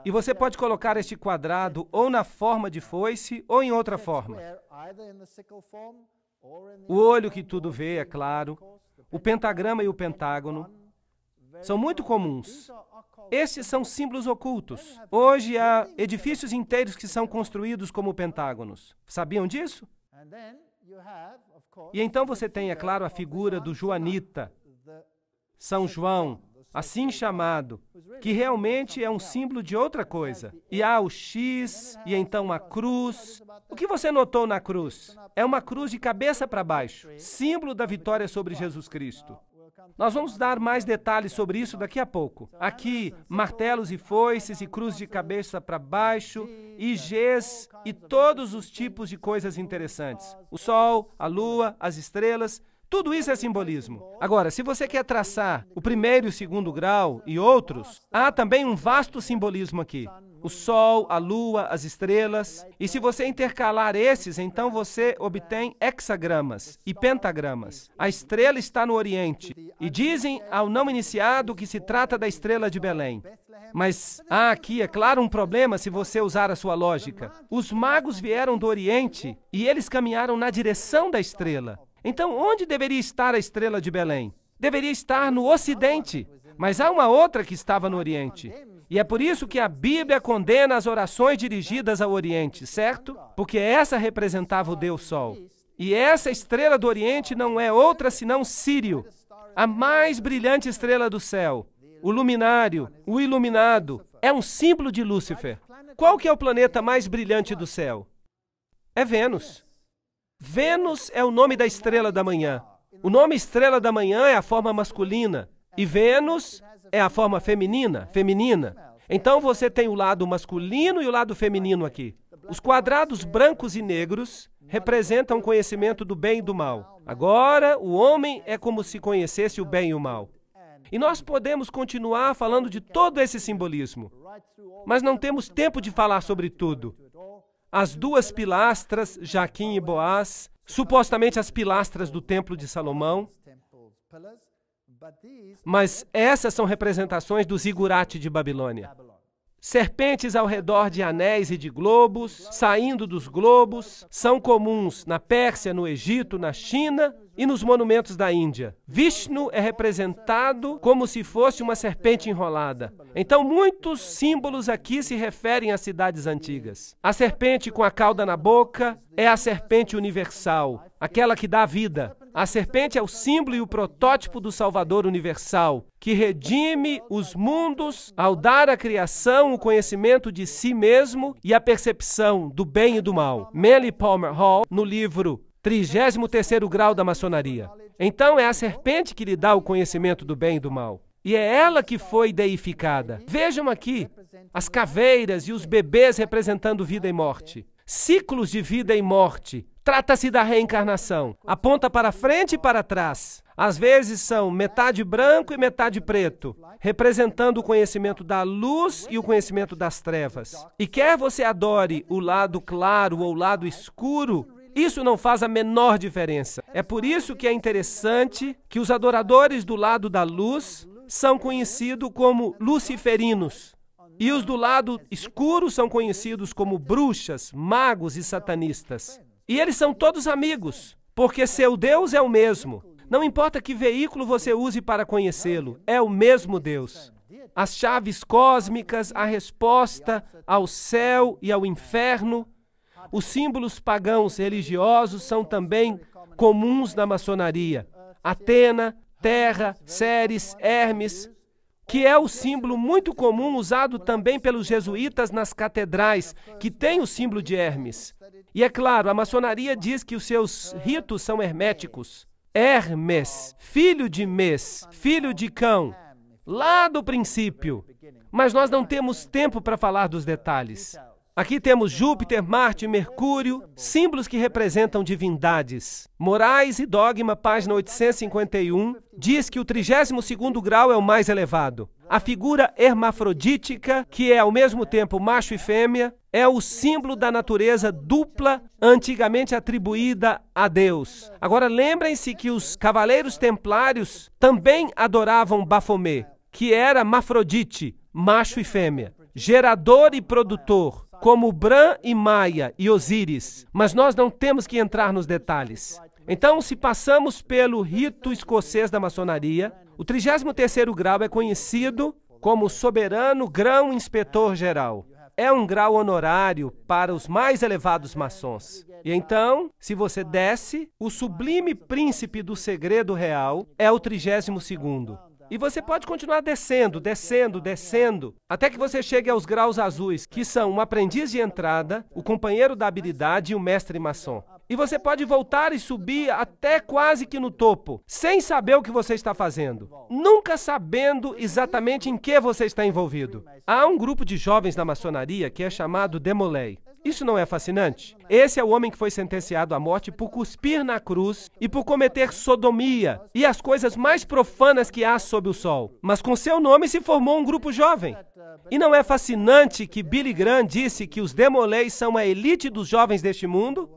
E você pode colocar este quadrado ou na forma de foice ou em outra forma. O olho que tudo vê, é claro. O pentagrama e o pentágono são muito comuns. Estes são símbolos ocultos. Hoje há edifícios inteiros que são construídos como pentágonos. Sabiam disso? E então você tem, é claro, a figura do Joanita, São João, assim chamado, que realmente é um símbolo de outra coisa. E há o X, e então a cruz. O que você notou na cruz? É uma cruz de cabeça para baixo, símbolo da vitória sobre Jesus Cristo. Nós vamos dar mais detalhes sobre isso daqui a pouco. Aqui, martelos e foices e cruz de cabeça para baixo, e Gs e todos os tipos de coisas interessantes. O sol, a lua, as estrelas, tudo isso é simbolismo. Agora, se você quer traçar o primeiro e o segundo grau e outros, há também um vasto simbolismo aqui. O sol, a lua, as estrelas. E se você intercalar esses, então você obtém hexagramas e pentagramas. A estrela está no Oriente. E dizem ao não iniciado que se trata da estrela de Belém. Mas há aqui, é claro, um problema se você usar a sua lógica. Os magos vieram do Oriente e eles caminharam na direção da estrela. Então, onde deveria estar a estrela de Belém? Deveria estar no Ocidente. Mas há uma outra que estava no Oriente. E é por isso que a Bíblia condena as orações dirigidas ao Oriente, certo? Porque essa representava o Deus Sol. E essa estrela do Oriente não é outra senão Sírio, a mais brilhante estrela do céu. O luminário, o iluminado, é um símbolo de Lúcifer. Qual que é o planeta mais brilhante do céu? É Vênus. Vênus é o nome da estrela da manhã. O nome estrela da manhã é a forma masculina. E Vênus é a forma feminina. Então você tem o lado masculino e o lado feminino aqui. Os quadrados brancos e negros representam o conhecimento do bem e do mal. Agora, o homem é como se conhecesse o bem e o mal. E nós podemos continuar falando de todo esse simbolismo, mas não temos tempo de falar sobre tudo. As duas pilastras, Jaquim e Boaz, supostamente as pilastras do Templo de Salomão, mas essas são representações do zigurate de Babilônia. Serpentes ao redor de anéis e de globos, saindo dos globos, são comuns na Pérsia, no Egito, na China e nos monumentos da Índia. Vishnu é representado como se fosse uma serpente enrolada. Então, muitos símbolos aqui se referem às cidades antigas. A serpente com a cauda na boca é a serpente universal, aquela que dá vida. A serpente é o símbolo e o protótipo do Salvador universal, que redime os mundos ao dar à criação o conhecimento de si mesmo e a percepção do bem e do mal. Manly Palmer Hall, no livro 33º Grau da Maçonaria. Então é a serpente que lhe dá o conhecimento do bem e do mal. E é ela que foi deificada. Vejam aqui as caveiras e os bebês representando vida e morte. Ciclos de vida e morte. Trata-se da reencarnação. Aponta para frente e para trás. Às vezes são metade branco e metade preto, representando o conhecimento da luz e o conhecimento das trevas. E quer você adore o lado claro ou o lado escuro, isso não faz a menor diferença. É por isso que é interessante que os adoradores do lado da luz são conhecidos como luciferinos. E os do lado escuro são conhecidos como bruxas, magos e satanistas. E eles são todos amigos, porque seu Deus é o mesmo. Não importa que veículo você use para conhecê-lo, é o mesmo Deus. As chaves cósmicas, a resposta ao céu e ao inferno, os símbolos pagãos religiosos são também comuns na maçonaria. Atena, Terra, Ceres, Hermes, que é o símbolo muito comum usado também pelos jesuítas nas catedrais, que tem o símbolo de Hermes. E é claro, a maçonaria diz que os seus ritos são herméticos. Hermes, filho de Mes, filho de Cão, lá do princípio. Mas nós não temos tempo para falar dos detalhes. Aqui temos Júpiter, Marte e Mercúrio, símbolos que representam divindades. Morais e Dogma, página 851, diz que o 32º grau é o mais elevado. A figura hermafrodítica, que é ao mesmo tempo macho e fêmea, é o símbolo da natureza dupla antigamente atribuída a Deus. Agora lembrem-se que os cavaleiros templários também adoravam Bafomé, que era Mafrodite, macho e fêmea, gerador e produtor, como Bran e Maia e Osíris, mas nós não temos que entrar nos detalhes. Então, se passamos pelo rito escocês da maçonaria, o 33º grau é conhecido como soberano grão-inspetor-geral. É um grau honorário para os mais elevados maçons. E então, se você desce, o sublime príncipe do segredo real é o 32º. E você pode continuar descendo, descendo, descendo, até que você chegue aos graus azuis, que são um aprendiz de entrada, o companheiro da habilidade e o mestre maçom. E você pode voltar e subir até quase que no topo, sem saber o que você está fazendo, nunca sabendo exatamente em que você está envolvido. Há um grupo de jovens na maçonaria que é chamado Demolay. Isso não é fascinante? Esse é o homem que foi sentenciado à morte por cuspir na cruz e por cometer sodomia e as coisas mais profanas que há sob o sol. Mas com seu nome se formou um grupo jovem. E não é fascinante que Billy Graham disse que os Demolays são a elite dos jovens deste mundo?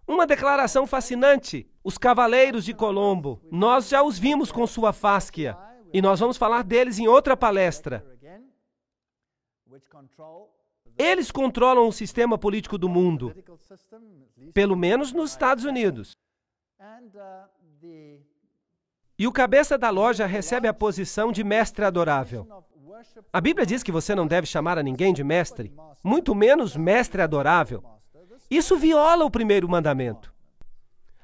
Uma declaração fascinante. Os Cavaleiros de Colombo. Nós já os vimos com sua fásquia. E nós vamos falar deles em outra palestra. Eles controlam o sistema político do mundo, pelo menos nos Estados Unidos. E o cabeça da loja recebe a posição de mestre adorável. A Bíblia diz que você não deve chamar a ninguém de mestre, muito menos mestre adorável. Isso viola o primeiro mandamento.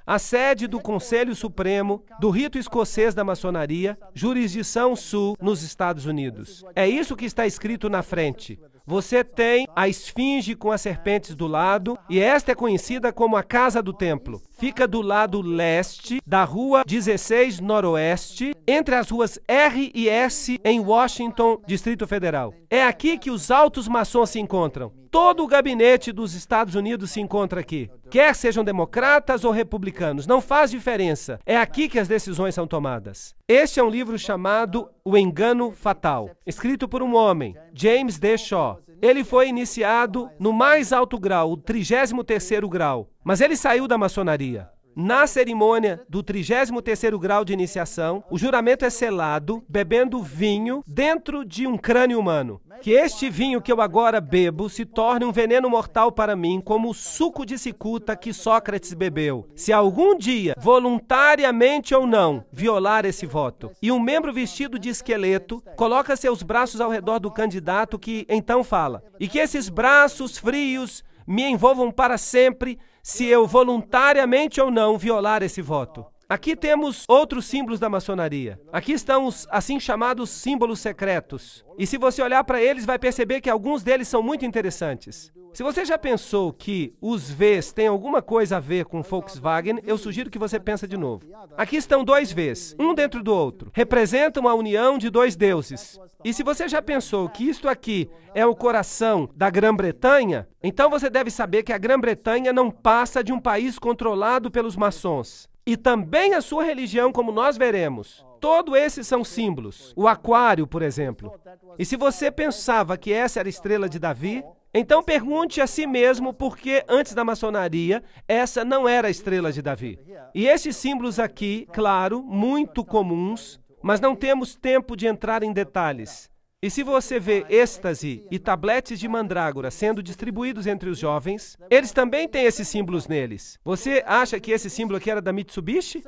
A sede do Conselho Supremo, do rito escocês da maçonaria, jurisdição sul, nos Estados Unidos. É isso que está escrito na frente. Você tem a esfinge com as serpentes do lado, e esta é conhecida como a Casa do Templo. Fica do lado leste da Rua 16 Noroeste, entre as ruas R e S, em Washington, Distrito Federal. É aqui que os altos maçons se encontram. Todo o gabinete dos Estados Unidos se encontra aqui. Quer sejam democratas ou republicanos, não faz diferença. É aqui que as decisões são tomadas. Este é um livro chamado O Engano Fatal, escrito por um homem, James D. Shaw. Ele foi iniciado no mais alto grau, o 33º grau, mas ele saiu da maçonaria. Na cerimônia do 33º grau de iniciação, o juramento é selado bebendo vinho dentro de um crânio humano. Que este vinho que eu agora bebo se torne um veneno mortal para mim, como o suco de cicuta que Sócrates bebeu. Se algum dia, voluntariamente ou não, violar esse voto, e um membro vestido de esqueleto coloca seus braços ao redor do candidato que então fala, e que esses braços frios me envolvam para sempre, se eu voluntariamente ou não violar esse voto. Aqui temos outros símbolos da maçonaria. Aqui estão os assim chamados símbolos secretos. E se você olhar para eles, vai perceber que alguns deles são muito interessantes. Se você já pensou que os Vs têm alguma coisa a ver com Volkswagen, eu sugiro que você pense de novo. Aqui estão dois Vs, um dentro do outro. Representam a união de dois deuses. E se você já pensou que isto aqui é o coração da Grã-Bretanha, então você deve saber que a Grã-Bretanha não passa de um país controlado pelos maçons. E também a sua religião, como nós veremos. Todos esses são símbolos. O aquário, por exemplo. E se você pensava que essa era a estrela de Davi, então pergunte a si mesmo por que, antes da maçonaria, essa não era a estrela de Davi. E esses símbolos aqui, claro, muito comuns, mas não temos tempo de entrar em detalhes. E se você vê êxtase e tabletes de mandrágora sendo distribuídos entre os jovens, eles também têm esses símbolos neles. Você acha que esse símbolo aqui era da Mitsubishi?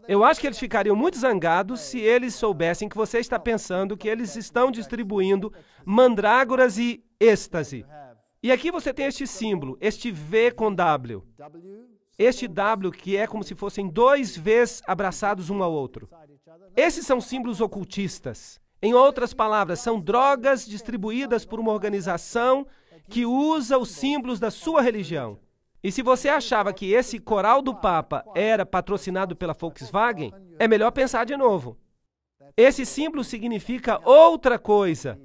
Eu acho que eles ficariam muito zangados se eles soubessem que você está pensando que eles estão distribuindo mandrágoras e êxtase. E aqui você tem este símbolo, este V com W. Este W que é como se fossem dois Vs abraçados um ao outro. Esses são símbolos ocultistas. Em outras palavras, são drogas distribuídas por uma organização que usa os símbolos da sua religião. E se você achava que esse coral do Papa era patrocinado pela Volkswagen, é melhor pensar de novo. Esse símbolo significa outra coisa.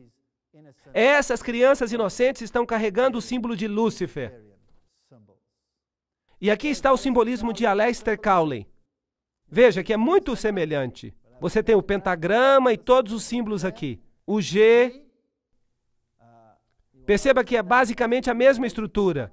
Essas crianças inocentes estão carregando o símbolo de Lúcifer. E aqui está o simbolismo de Aleister Crowley. Veja que é muito semelhante. Você tem o pentagrama e todos os símbolos aqui. O G. Perceba que é basicamente a mesma estrutura.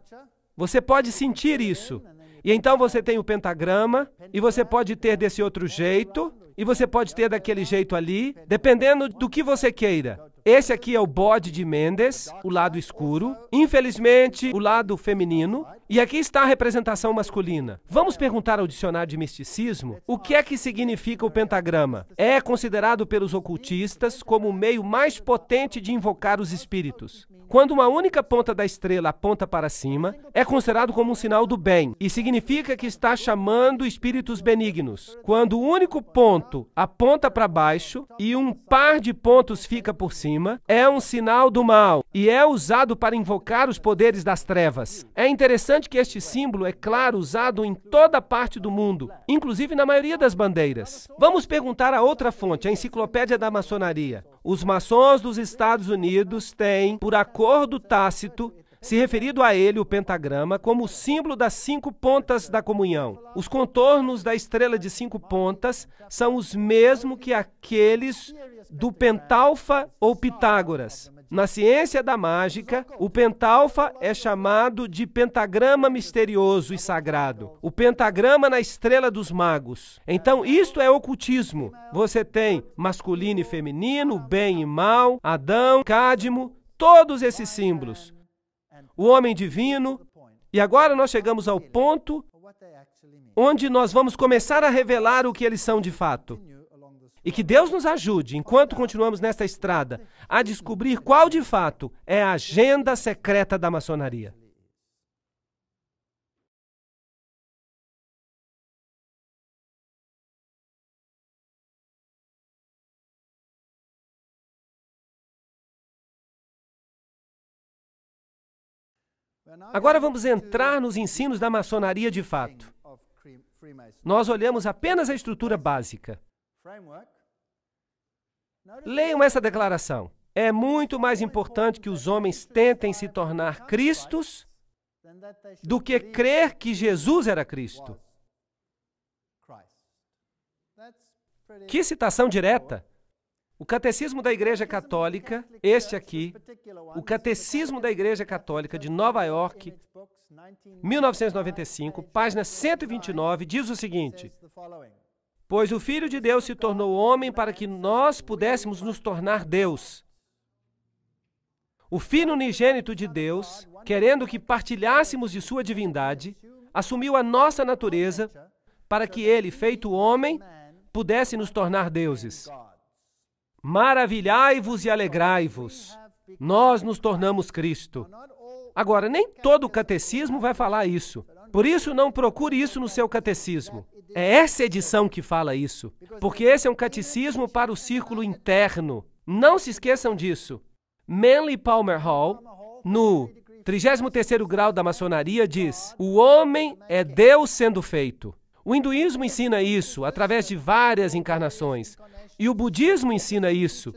Você pode sentir isso. E então você tem o pentagrama, e você pode ter desse outro jeito, e você pode ter daquele jeito ali, dependendo do que você queira. Esse aqui é o bode de Mendes, o lado escuro. Infelizmente, o lado feminino. E aqui está a representação masculina. Vamos perguntar ao dicionário de misticismo o que é que significa o pentagrama. É considerado pelos ocultistas como o meio mais potente de invocar os espíritos. Quando uma única ponta da estrela aponta para cima, é considerado como um sinal do bem e significa que está chamando espíritos benignos. Quando o único ponto aponta para baixo e um par de pontos fica por cima, é um sinal do mal e é usado para invocar os poderes das trevas. É interessante que este símbolo é, claro, usado em toda parte do mundo, inclusive na maioria das bandeiras. Vamos perguntar a outra fonte, a Enciclopédia da Maçonaria. Os maçons dos Estados Unidos têm, por acordo tácito, se referido a ele, o pentagrama, como o símbolo das 5 pontas da comunhão. Os contornos da estrela de 5 pontas são os mesmos que aqueles do pentalfa ou Pitágoras. Na ciência da mágica, o pentalfa é chamado de pentagrama misterioso e sagrado. O pentagrama na estrela dos magos. Então, isto é ocultismo. Você tem masculino e feminino, bem e mal, Adão, Cádmo, todos esses símbolos. O homem divino. E agora nós chegamos ao ponto onde nós vamos começar a revelar o que eles são de fato. E que Deus nos ajude, enquanto continuamos nesta estrada, a descobrir qual de fato é a agenda secreta da maçonaria. Agora vamos entrar nos ensinos da maçonaria de fato. Nós olhamos apenas a estrutura básica. Leiam essa declaração. É muito mais importante que os homens tentem se tornar Cristos do que crer que Jesus era Cristo. Que citação direta! O Catecismo da Igreja Católica, este aqui, o Catecismo da Igreja Católica de Nova York, 1995, página 129, diz o seguinte: pois o Filho de Deus se tornou homem para que nós pudéssemos nos tornar Deus. O Filho unigênito de Deus, querendo que partilhássemos de sua divindade, assumiu a nossa natureza para que ele, feito homem, pudesse nos tornar deuses. Maravilhai-vos e alegrai-vos. Nós nos tornamos Cristo. Agora, nem todo o catecismo vai falar isso. Por isso, não procure isso no seu catecismo. É essa edição que fala isso, porque esse é um catecismo para o círculo interno. Não se esqueçam disso. Manly Palmer Hall, no 33º grau da maçonaria, diz: o homem é Deus sendo feito. O hinduísmo ensina isso através de várias encarnações. E o budismo ensina isso,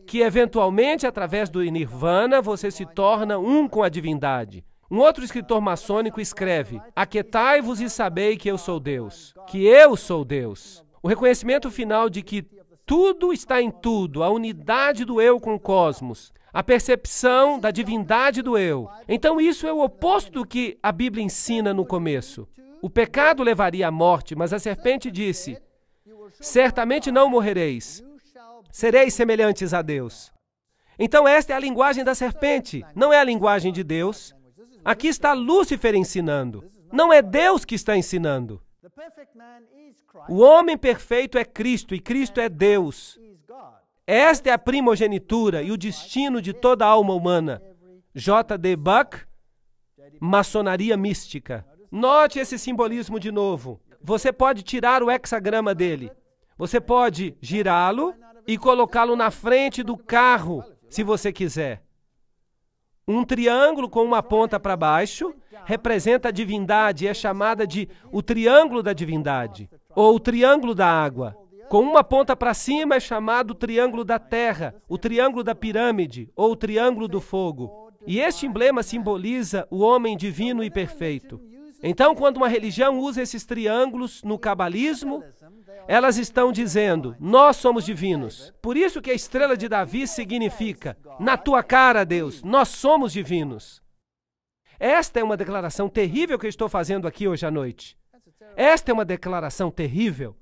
que eventualmente, através do nirvana, você se torna um com a divindade. Um outro escritor maçônico escreve: aquietai-vos e sabei que eu sou Deus, que eu sou Deus. O reconhecimento final de que tudo está em tudo, a unidade do eu com o cosmos, a percepção da divindade do eu. Então isso é o oposto do que a Bíblia ensina no começo. O pecado levaria à morte, mas a serpente disse: certamente não morrereis, sereis semelhantes a Deus. Então esta é a linguagem da serpente, não é a linguagem de Deus. Aqui está Lúcifer ensinando, não é Deus que está ensinando. O homem perfeito é Cristo e Cristo é Deus. Esta é a primogenitura e o destino de toda a alma humana. J.D. Buck, Maçonaria Mística. Note esse simbolismo de novo. Você pode tirar o hexagrama dele. Você pode girá-lo e colocá-lo na frente do carro, se você quiser. Um triângulo com uma ponta para baixo representa a divindade e é chamada de o triângulo da divindade, ou o triângulo da água. Com uma ponta para cima é chamado o triângulo da terra, o triângulo da pirâmide, ou o triângulo do fogo. E este emblema simboliza o homem divino e perfeito. Então, quando uma religião usa esses triângulos no cabalismo, elas estão dizendo: nós somos divinos. Por isso que a estrela de Davi significa: na tua cara, Deus, nós somos divinos. Esta é uma declaração terrível que eu estou fazendo aqui hoje à noite. Esta é uma declaração terrível.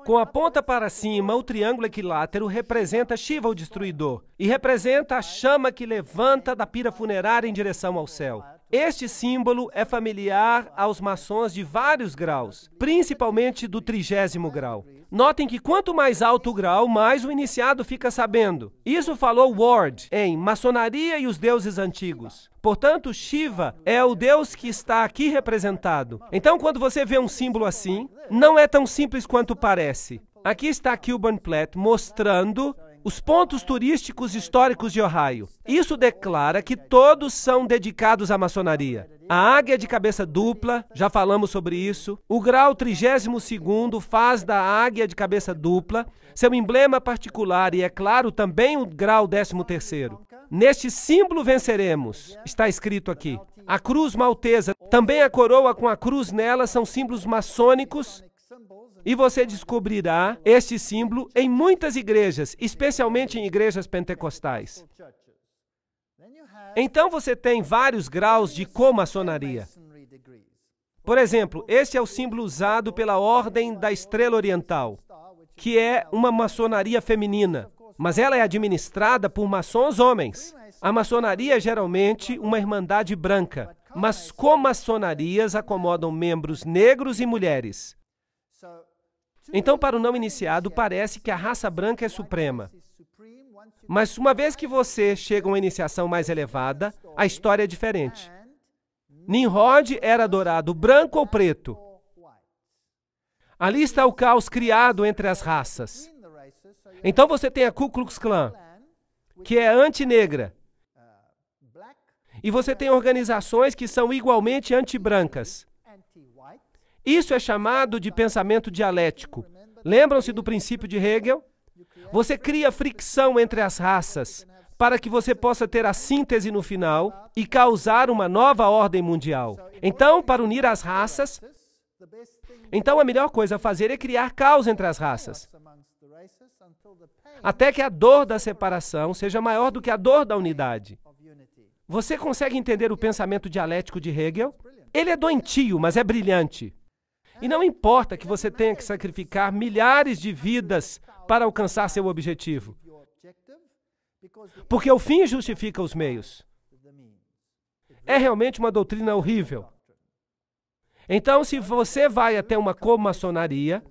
Com a ponta para cima, o triângulo equilátero representa Shiva, o destruidor, e representa a chama que levanta da pira funerária em direção ao céu. Este símbolo é familiar aos maçons de vários graus, principalmente do 30º grau. Notem que quanto mais alto o grau, mais o iniciado fica sabendo. Isso falou Ward em Maçonaria e os Deuses Antigos. Portanto, Shiva é o Deus que está aqui representado. Então, quando você vê um símbolo assim, não é tão simples quanto parece. Aqui está Kilburn Platt mostrando os pontos turísticos históricos de Ohio. Isso declara que todos são dedicados à maçonaria. A águia de cabeça dupla, já falamos sobre isso. O grau 32º faz da águia de cabeça dupla seu emblema particular e, é claro, também o grau 13º. Neste símbolo venceremos, está escrito aqui. A cruz maltesa, também a coroa com a cruz nela, são símbolos maçônicos. E você descobrirá este símbolo em muitas igrejas, especialmente em igrejas pentecostais. Então você tem vários graus de comaçonaria. Por exemplo, este é o símbolo usado pela Ordem da Estrela Oriental, que é uma maçonaria feminina, mas ela é administrada por maçons homens. A maçonaria é geralmente uma irmandade branca, mas comaçonarias acomodam membros negros e mulheres. Então, para o não iniciado, parece que a raça branca é suprema. Mas uma vez que você chega a uma iniciação mais elevada, a história é diferente. Nimrod era adorado branco ou preto. Ali está o caos criado entre as raças. Então você tem a Ku Klux Klan, que é anti-negra. E você tem organizações que são igualmente anti-brancas. Isso é chamado de pensamento dialético. Lembram-se do princípio de Hegel? Você cria fricção entre as raças para que você possa ter a síntese no final e causar uma nova ordem mundial. Então, para unir as raças, a melhor coisa a fazer é criar caos entre as raças, até que a dor da separação seja maior do que a dor da unidade. Você consegue entender o pensamento dialético de Hegel? Ele é doentio, mas é brilhante. E não importa que você tenha que sacrificar milhares de vidas para alcançar seu objetivo, porque o fim justifica os meios. É realmente uma doutrina horrível. Então, se você vai até uma comaçonaria,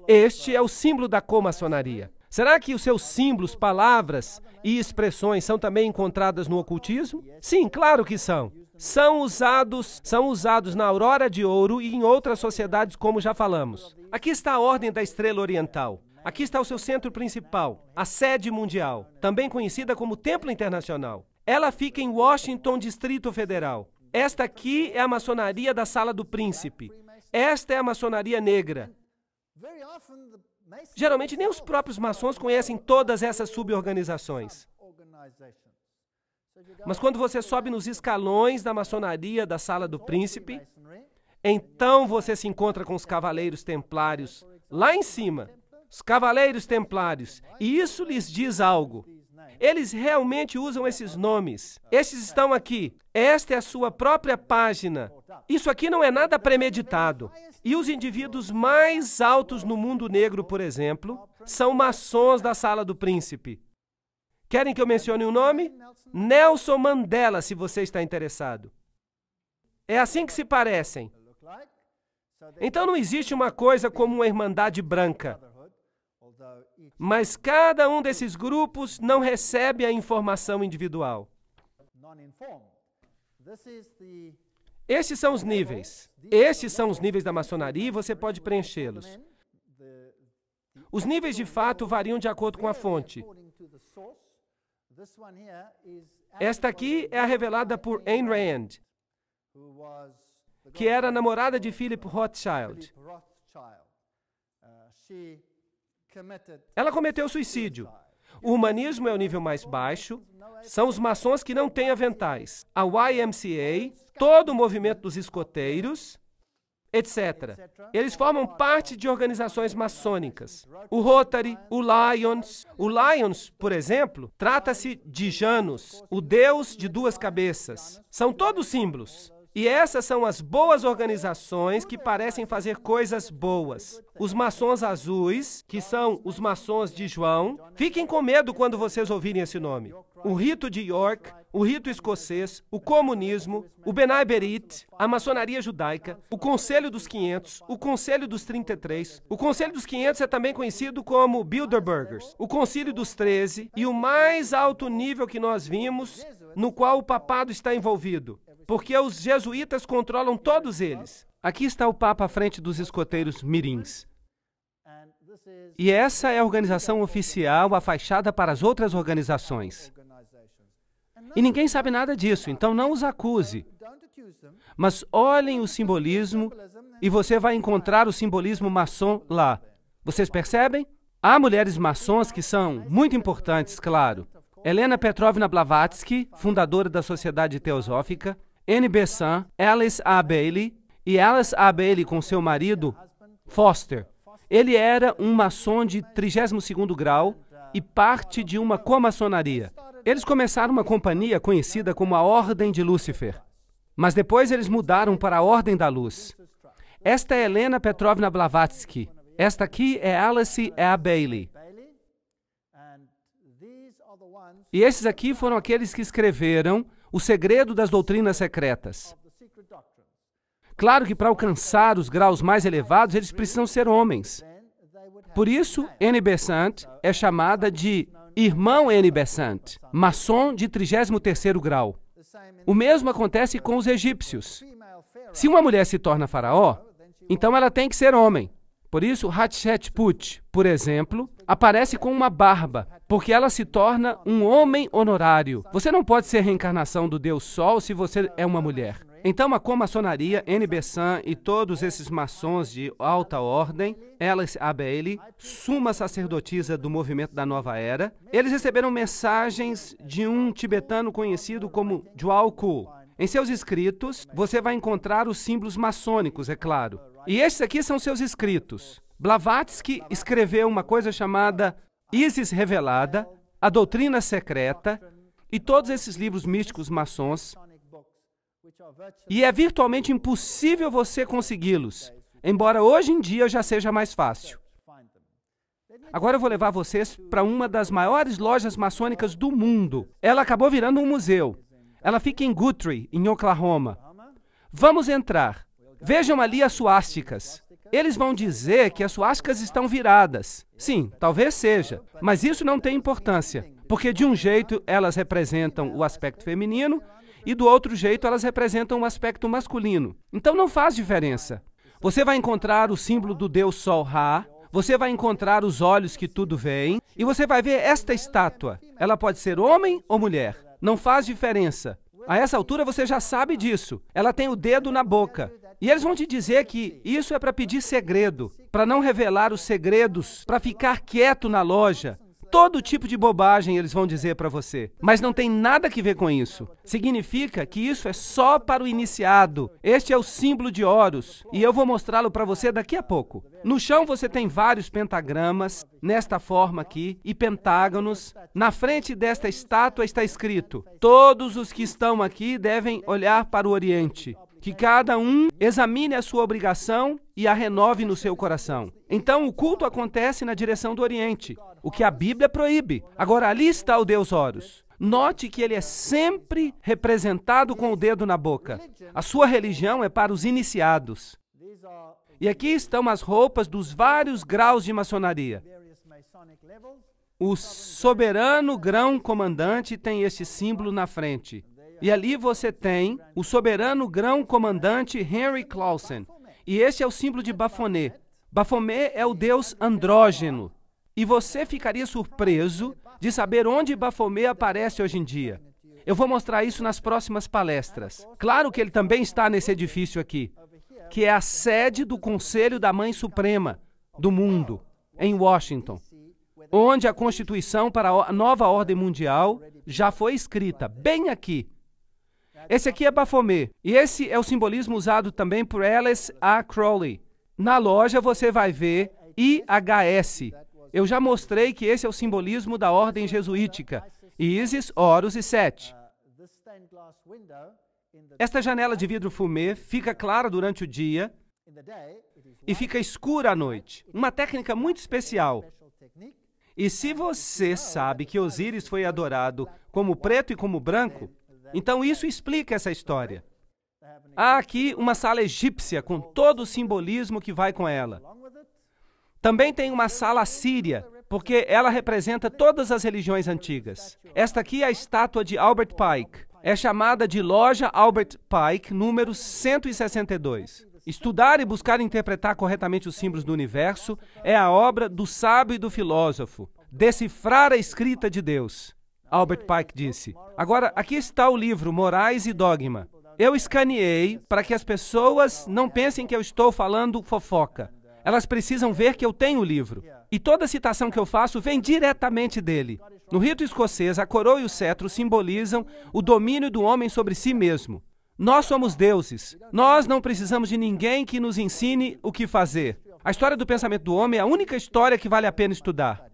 este é o símbolo da comaçonaria. Será que os seus símbolos, palavras e expressões são também encontradas no ocultismo? Sim, claro que são. São usados na Aurora de Ouro e em outras sociedades, como já falamos. Aqui está a Ordem da Estrela Oriental. Aqui está o seu centro principal, a sede mundial, também conhecida como Templo Internacional. Ela fica em Washington, Distrito Federal. Esta aqui é a maçonaria da Sala do Príncipe. Esta é a maçonaria negra. Geralmente, nem os próprios maçons conhecem todas essas suborganizações. Mas quando você sobe nos escalões da maçonaria da Sala do Príncipe, então você se encontra com os Cavaleiros Templários lá em cima. Os Cavaleiros Templários. E isso lhes diz algo. Eles realmente usam esses nomes. Estes estão aqui. Esta é a sua própria página. Isso aqui não é nada premeditado. E os indivíduos mais altos no mundo negro, por exemplo, são maçons da Sala do Príncipe. Querem que eu mencione um nome? Nelson Mandela, se você está interessado. É assim que se parecem. Então não existe uma coisa como uma irmandade branca. Mas cada um desses grupos não recebe a informação individual. Estes são os níveis. Estes são os níveis da maçonaria e você pode preenchê-los. Os níveis de fato variam de acordo com a fonte. Esta aqui é a revelada por Ayn Rand, que era a namorada de Philip Rothschild. Ela cometeu suicídio. O humanismo é o nível mais baixo. São os maçons que não têm aventais. A YMCA, todo o movimento dos escoteiros, etc. Eles formam parte de organizações maçônicas. O Rotary, o Lions. O Lions, por exemplo, trata-se de Janus, o deus de duas cabeças. São todos símbolos. E essas são as boas organizações que parecem fazer coisas boas. Os maçons azuis, que são os maçons de João, fiquem com medo quando vocês ouvirem esse nome. O rito de York, o rito escocês, o comunismo, o B'nai B'rith, a maçonaria judaica, o Conselho dos 500, o Conselho dos 33. O Conselho dos 500 é também conhecido como Bilderbergers, o Concílio dos 13 e o mais alto nível que nós vimos, no qual o papado está envolvido. Porque os jesuítas controlam todos eles. Aqui está o Papa à frente dos escoteiros mirins. E essa é a organização oficial, a fachada para as outras organizações. E ninguém sabe nada disso, então não os acuse. Mas olhem o simbolismo e você vai encontrar o simbolismo maçom lá. Vocês percebem? Há mulheres maçons que são muito importantes, claro. Helena Petrovna Blavatsky, fundadora da Sociedade Teosófica, Annie Besant, Alice A. Bailey, e Alice A. Bailey com seu marido, Foster. Ele era um maçom de 32º grau e parte de uma comaçonaria. Eles começaram uma companhia conhecida como a Ordem de Lúcifer, mas depois eles mudaram para a Ordem da Luz. Esta é Helena Petrovna Blavatsky. Esta aqui é Alice A. Bailey. E esses aqui foram aqueles que escreveram O Segredo das Doutrinas Secretas. Claro que para alcançar os graus mais elevados, eles precisam ser homens. Por isso, Annie Besant é chamada de Irmão Annie Besant, maçom de 33º grau. O mesmo acontece com os egípcios. Se uma mulher se torna faraó, então ela tem que ser homem. Por isso, Hatshepsut, por exemplo, aparece com uma barba, porque ela se torna um homem honorário. Você não pode ser reencarnação do Deus Sol se você é uma mulher. Então, a comaçonaria, Annie Besant e todos esses maçons de alta ordem, Alice A. Bailey, suma sacerdotisa do movimento da Nova Era, eles receberam mensagens de um tibetano conhecido como Djwhal. Em seus escritos, você vai encontrar os símbolos maçônicos, é claro. E estes aqui são seus escritos. Blavatsky escreveu uma coisa chamada Isis Revelada, a Doutrina Secreta e todos esses livros místicos maçons. E é virtualmente impossível você consegui-los, embora hoje em dia já seja mais fácil. Agora eu vou levar vocês para uma das maiores lojas maçônicas do mundo. Ela acabou virando um museu. Ela fica em Guthrie, em Oklahoma. Vamos entrar. Vejam ali as suásticas. Eles vão dizer que as suásticas estão viradas. Sim, talvez seja, mas isso não tem importância, porque de um jeito elas representam o aspecto feminino e do outro jeito elas representam o aspecto masculino. Então não faz diferença. Você vai encontrar o símbolo do Deus Sol Ra, você vai encontrar os olhos que tudo veem, e você vai ver esta estátua. Ela pode ser homem ou mulher. Não faz diferença. A essa altura você já sabe disso. Ela tem o dedo na boca. E eles vão te dizer que isso é para pedir segredo, para não revelar os segredos, para ficar quieto na loja. Todo tipo de bobagem eles vão dizer para você. Mas não tem nada que ver com isso. Significa que isso é só para o iniciado. Este é o símbolo de Horus. E eu vou mostrá-lo para você daqui a pouco. No chão você tem vários pentagramas, nesta forma aqui, e pentágonos. Na frente desta estátua está escrito: todos os que estão aqui devem olhar para o Oriente. Que cada um examine a sua obrigação e a renove no seu coração. Então, o culto acontece na direção do Oriente, o que a Bíblia proíbe. Agora, ali está o Deus Horus. Note que ele é sempre representado com o dedo na boca. A sua religião é para os iniciados. E aqui estão as roupas dos vários graus de maçonaria. O soberano grão-comandante tem este símbolo na frente. E ali você tem o soberano grão-comandante Henry Clausen. E este é o símbolo de Baphomet. Baphomet é o deus andrógeno. E você ficaria surpreso de saber onde Baphomet aparece hoje em dia. Eu vou mostrar isso nas próximas palestras. Claro que ele também está nesse edifício aqui, que é a sede do Conselho da Mãe Suprema do mundo, em Washington, onde a Constituição para a nova ordem mundial já foi escrita, bem aqui. Esse aqui é Baphomet, e esse é o simbolismo usado também por Alice A. Crowley. Na loja você vai ver IHS. Eu já mostrei que esse é o simbolismo da ordem jesuítica. Isis, Horus e Set. Esta janela de vidro fumê fica clara durante o dia e fica escura à noite. Uma técnica muito especial. E se você sabe que Osíris foi adorado como preto e como branco, então isso explica essa história. Há aqui uma sala egípcia com todo o simbolismo que vai com ela. Também tem uma sala assíria, porque ela representa todas as religiões antigas. Esta aqui é a estátua de Albert Pike. É chamada de Loja Albert Pike, número 162. Estudar e buscar interpretar corretamente os símbolos do universo é a obra do sábio e do filósofo. Decifrar a escrita de Deus, Albert Pike disse. Agora, aqui está o livro Morais e Dogma. Eu escaneei para que as pessoas não pensem que eu estou falando fofoca. Elas precisam ver que eu tenho o livro. E toda citação que eu faço vem diretamente dele. No rito escocês, a coroa e o cetro simbolizam o domínio do homem sobre si mesmo. Nós somos deuses. Nós não precisamos de ninguém que nos ensine o que fazer. A história do pensamento do homem é a única história que vale a pena estudar.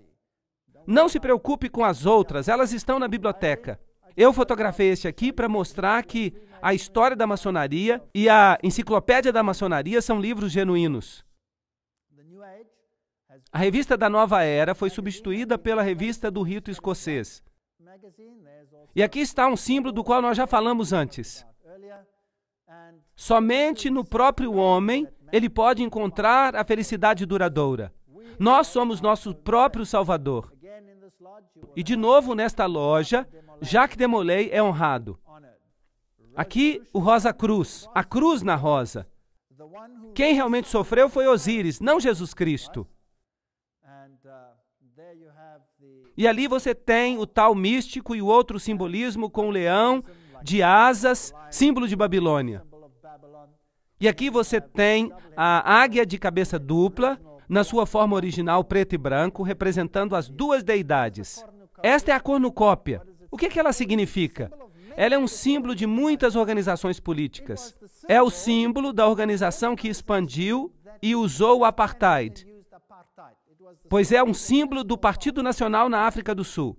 Não se preocupe com as outras, elas estão na biblioteca. Eu fotografei este aqui para mostrar que a história da maçonaria e a enciclopédia da maçonaria são livros genuínos. A revista da Nova Era foi substituída pela revista do rito escocês. E aqui está um símbolo do qual nós já falamos antes. Somente no próprio homem ele pode encontrar a felicidade duradoura. Nós somos nosso próprio Salvador. E de novo nesta loja, Jacques de Molay é honrado. Aqui o Rosa Cruz, a cruz na rosa. Quem realmente sofreu foi Osíris, não Jesus Cristo. E ali você tem o tal místico e o outro simbolismo com o leão de asas, símbolo de Babilônia. E aqui você tem a águia de cabeça dupla, na sua forma original preto e branco, representando as duas deidades. Esta é a cornucópia. O que ela significa? Ela é um símbolo de muitas organizações políticas. É o símbolo da organização que expandiu e usou o apartheid, pois é um símbolo do Partido Nacional na África do Sul.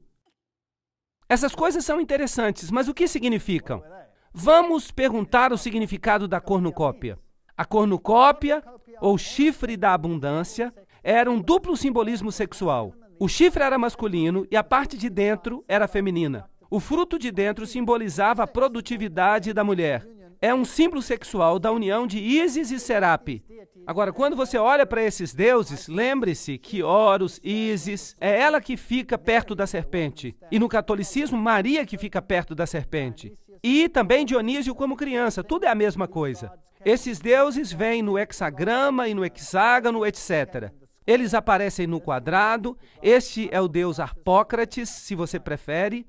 Essas coisas são interessantes, mas o que significam? Vamos perguntar o significado da cornucópia. A cornucópia, ou chifre da abundância, era um duplo simbolismo sexual. O chifre era masculino e a parte de dentro era feminina. O fruto de dentro simbolizava a produtividade da mulher. É um símbolo sexual da união de Ísis e Serape. Agora, quando você olha para esses deuses, lembre-se que Horus, Ísis, é ela que fica perto da serpente. E no catolicismo, Maria que fica perto da serpente. E também Dionísio como criança, tudo é a mesma coisa. Esses deuses vêm no hexagrama e no hexágono, etc. Eles aparecem no quadrado. Este é o deus Harpócrates, se você prefere,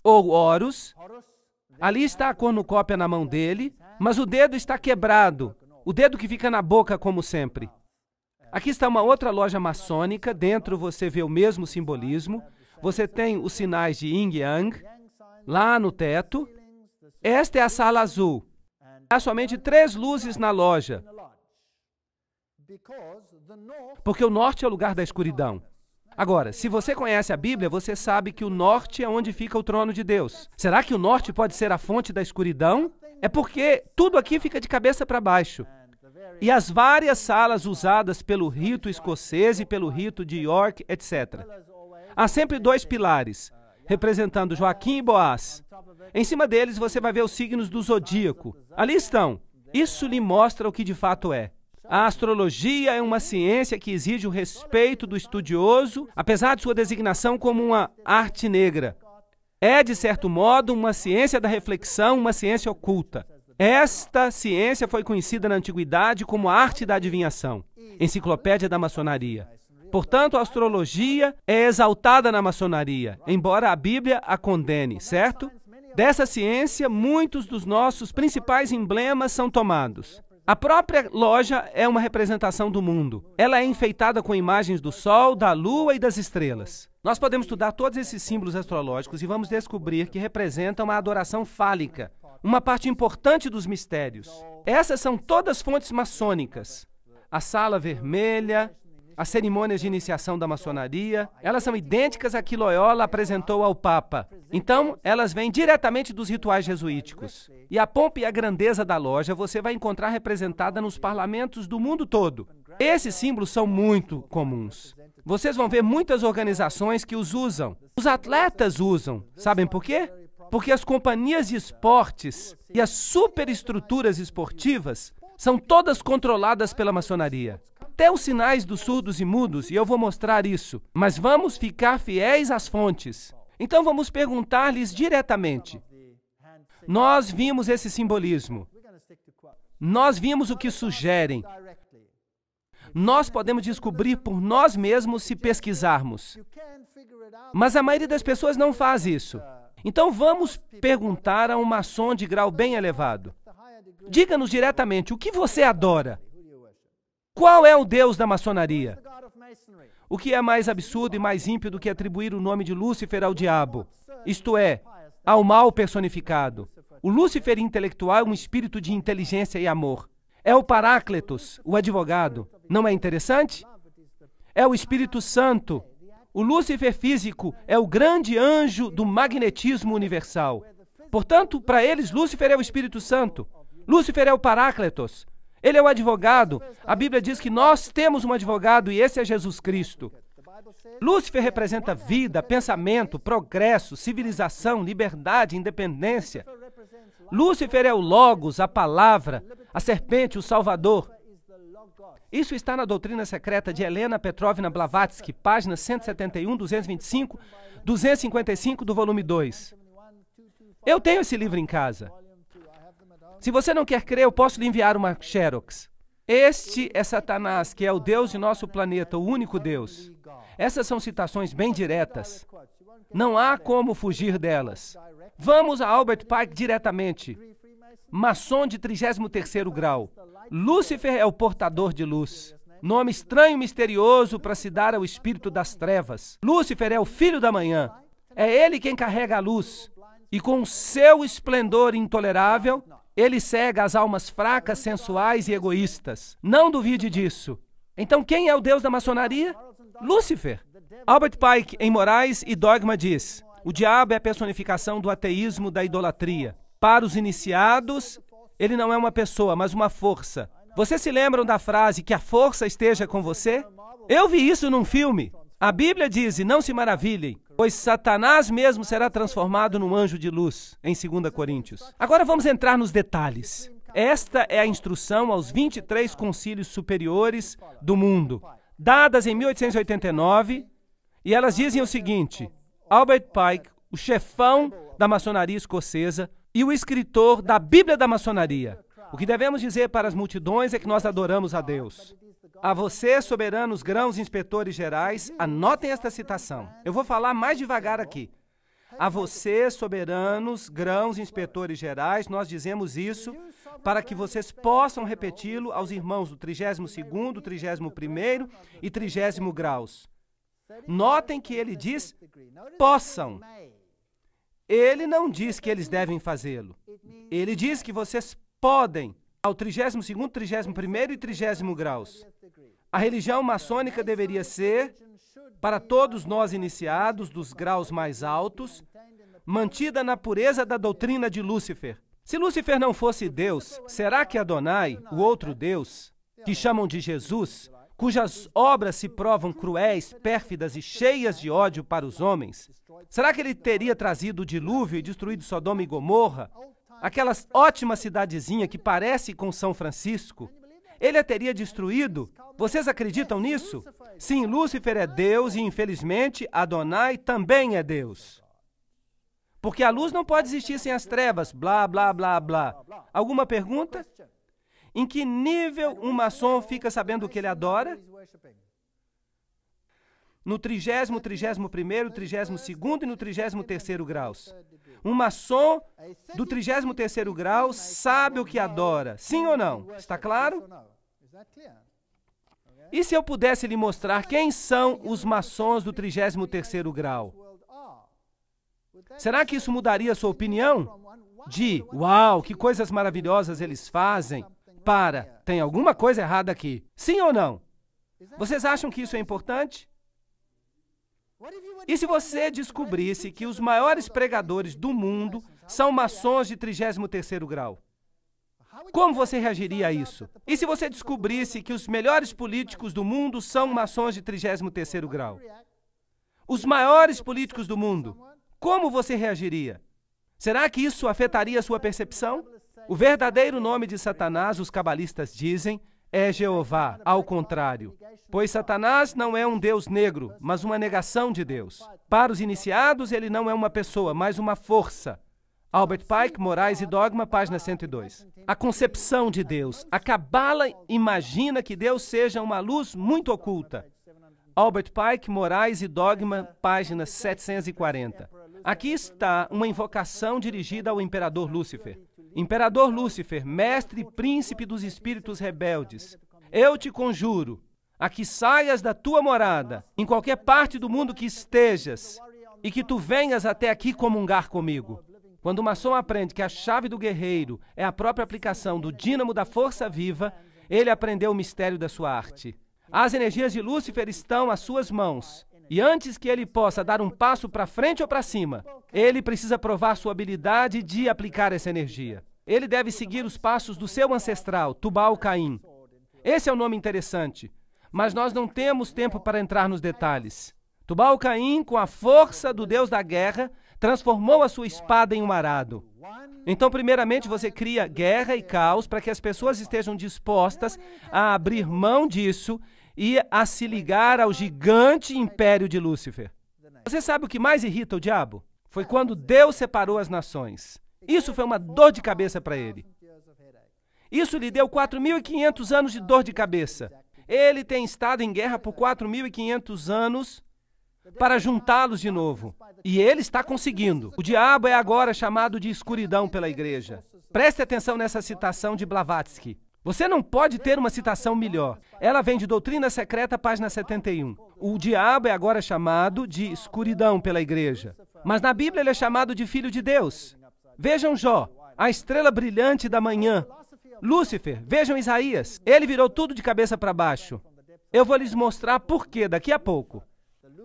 ou Horus. Ali está a cornucópia na mão dele, mas o dedo está quebrado, o dedo que fica na boca, como sempre. Aqui está uma outra loja maçônica, dentro você vê o mesmo simbolismo. Você tem os sinais de Yin e Yang, lá no teto. Esta é a sala azul. Há somente 3 luzes na loja, porque o norte é o lugar da escuridão. Agora, se você conhece a Bíblia, você sabe que o norte é onde fica o trono de Deus. Será que o norte pode ser a fonte da escuridão? É porque tudo aqui fica de cabeça para baixo. E as várias salas usadas pelo rito escocês e pelo rito de York, etc. Há sempre 2 pilares, representando Joaquim e Boaz. Em cima deles você vai ver os signos do zodíaco. Ali estão. Isso lhe mostra o que de fato é. A astrologia é uma ciência que exige o respeito do estudioso, apesar de sua designação como uma arte negra. É, de certo modo, uma ciência da reflexão, uma ciência oculta. Esta ciência foi conhecida na antiguidade como a arte da adivinhação, enciclopédia da maçonaria. Portanto, a astrologia é exaltada na maçonaria, embora a Bíblia a condene, certo? Dessa ciência, muitos dos nossos principais emblemas são tomados. A própria loja é uma representação do mundo. Ela é enfeitada com imagens do Sol, da Lua e das estrelas. Nós podemos estudar todos esses símbolos astrológicos e vamos descobrir que representam a adoração fálica, uma parte importante dos mistérios. Essas são todas fontes maçônicas. A sala vermelha, as cerimônias de iniciação da maçonaria, elas são idênticas a que Loyola apresentou ao Papa. Então, elas vêm diretamente dos rituais jesuíticos. E a pompa e a grandeza da loja você vai encontrar representada nos parlamentos do mundo todo. Esses símbolos são muito comuns. Vocês vão ver muitas organizações que os usam. Os atletas usam. Sabem por quê? Porque as companhias de esportes e as superestruturas esportivas são todas controladas pela maçonaria. Até os sinais dos surdos e mudos, e eu vou mostrar isso. Mas vamos ficar fiéis às fontes. Então vamos perguntar-lhes diretamente. Nós vimos esse simbolismo. Nós vimos o que sugerem. Nós podemos descobrir por nós mesmos se pesquisarmos. Mas a maioria das pessoas não faz isso. Então vamos perguntar a um maçom de grau bem elevado. Diga-nos diretamente, o que você adora? Qual é o Deus da maçonaria? O que é mais absurdo e mais ímpio do que atribuir o nome de Lúcifer ao diabo? Isto é, ao mal personificado. O Lúcifer intelectual é um espírito de inteligência e amor. É o Paráclitos, o advogado. Não é interessante? É o Espírito Santo. O Lúcifer físico é o grande anjo do magnetismo universal. Portanto, para eles, Lúcifer é o Espírito Santo. Lúcifer é o Paráclitos. Ele é o advogado. A Bíblia diz que nós temos um advogado e esse é Jesus Cristo. Lúcifer representa vida, pensamento, progresso, civilização, liberdade, independência. Lúcifer é o Logos, a palavra, a serpente, o Salvador. Isso está na doutrina secreta de Helena Petrovna Blavatsky, páginas 171, 225, 255 do volume 2. Eu tenho esse livro em casa. Se você não quer crer, eu posso lhe enviar uma xerox. Este é Satanás, que é o Deus de nosso planeta, o único Deus. Essas são citações bem diretas. Não há como fugir delas. Vamos a Albert Pike diretamente. Maçom de 33º grau. Lúcifer é o portador de luz. Nome estranho e misterioso para se dar ao espírito das trevas. Lúcifer é o filho da manhã. É ele quem carrega a luz. E com seu esplendor intolerável, ele cega as almas fracas, sensuais e egoístas. Não duvide disso. Então quem é o Deus da maçonaria? Lúcifer. Albert Pike, em Morais e Dogma, diz: o diabo é a personificação do ateísmo, da idolatria. Para os iniciados, ele não é uma pessoa, mas uma força. Vocês se lembram da frase que a força esteja com você? Eu vi isso num filme. A Bíblia diz, e não se maravilhem, pois Satanás mesmo será transformado num anjo de luz, em 2 Coríntios. Agora vamos entrar nos detalhes. Esta é a instrução aos 23 concílios superiores do mundo, dadas em 1889, e elas dizem o seguinte: Albert Pike, o chefão da maçonaria escocesa e o escritor da Bíblia da maçonaria. O que devemos dizer para as multidões é que nós adoramos a Deus. A vocês, soberanos grãos inspetores gerais, anotem esta citação. Eu vou falar mais devagar aqui. A vocês, soberanos grãos inspetores gerais, nós dizemos isso para que vocês possam repeti-lo aos irmãos do 32º, 31º e 30º graus. Notem que ele diz possam. Ele não diz que eles devem fazê-lo. Ele diz que vocês podem ao 32º, 31º e 30º graus. A religião maçônica deveria ser, para todos nós iniciados dos graus mais altos, mantida na pureza da doutrina de Lúcifer. Se Lúcifer não fosse Deus, será que Adonai, o outro Deus, que chamam de Jesus, cujas obras se provam cruéis, pérfidas e cheias de ódio para os homens, será que ele teria trazido o dilúvio e destruído Sodoma e Gomorra, aquela ótima cidadezinha que parece com São Francisco? Ele a teria destruído? Vocês acreditam nisso? Sim, Lúcifer é Deus e, infelizmente, Adonai também é Deus. Porque a luz não pode existir sem as trevas, blá, blá, blá, blá. Alguma pergunta? Em que nível um maçom fica sabendo o que ele adora? No 30º, 31º, 32º e no 33º graus. Um maçom do 33º grau sabe o que adora. Sim ou não? Está claro? E se eu pudesse lhe mostrar quem são os maçons do 33º grau? Será que isso mudaria a sua opinião? De, uau, que coisas maravilhosas eles fazem, para, tem alguma coisa errada aqui. Sim ou não? Vocês acham que isso é importante? E se você descobrisse que os maiores pregadores do mundo são maçons de 33º grau? Como você reagiria a isso? E se você descobrisse que os melhores políticos do mundo são maçons de 33º grau? Os maiores políticos do mundo, como você reagiria? Será que isso afetaria a sua percepção? O verdadeiro nome de Satanás, os cabalistas dizem, é Jeová, ao contrário. Pois Satanás não é um Deus negro, mas uma negação de Deus. Para os iniciados, ele não é uma pessoa, mas uma força. Albert Pike, Morais e Dogma, página 102. A concepção de Deus. A Cabala imagina que Deus seja uma luz muito oculta. Albert Pike, Morais e Dogma, página 740. Aqui está uma invocação dirigida ao imperador Lúcifer. Imperador Lúcifer, mestre e príncipe dos espíritos rebeldes, eu te conjuro a que saias da tua morada, em qualquer parte do mundo que estejas, e que tu venhas até aqui comungar comigo. Quando o maçom aprende que a chave do guerreiro é a própria aplicação do dínamo da força viva, ele aprendeu o mistério da sua arte. As energias de Lúcifer estão às suas mãos. E antes que ele possa dar um passo para frente ou para cima, ele precisa provar sua habilidade de aplicar essa energia. Ele deve seguir os passos do seu ancestral, Tubal-Caim. Esse é um nome interessante, mas nós não temos tempo para entrar nos detalhes. Tubal-Caim, com a força do Deus da guerra, transformou a sua espada em um arado. Então, primeiramente, você cria guerra e caos para que as pessoas estejam dispostas a abrir mão disso e a se ligar ao gigante império de Lúcifer. Você sabe o que mais irrita o diabo? Foi quando Deus separou as nações. Isso foi uma dor de cabeça para ele. Isso lhe deu 4.500 anos de dor de cabeça. Ele tem estado em guerra por 4.500 anos para juntá-los de novo. E ele está conseguindo. O diabo é agora chamado de escuridão pela igreja. Preste atenção nessa citação de Blavatsky. Você não pode ter uma citação melhor. Ela vem de Doutrina Secreta, página 71. O diabo é agora chamado de escuridão pela igreja. Mas na Bíblia ele é chamado de filho de Deus. Vejam Jó, a estrela brilhante da manhã. Lúcifer, vejam Isaías. Ele virou tudo de cabeça para baixo. Eu vou lhes mostrar por quê daqui a pouco.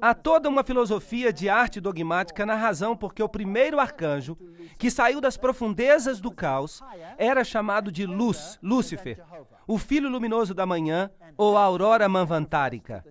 Há toda uma filosofia de arte dogmática na razão porque o primeiro arcanjo, que saiu das profundezas do caos, era chamado de luz, Lúcifer, o filho luminoso da manhã, ou a aurora manvantárica.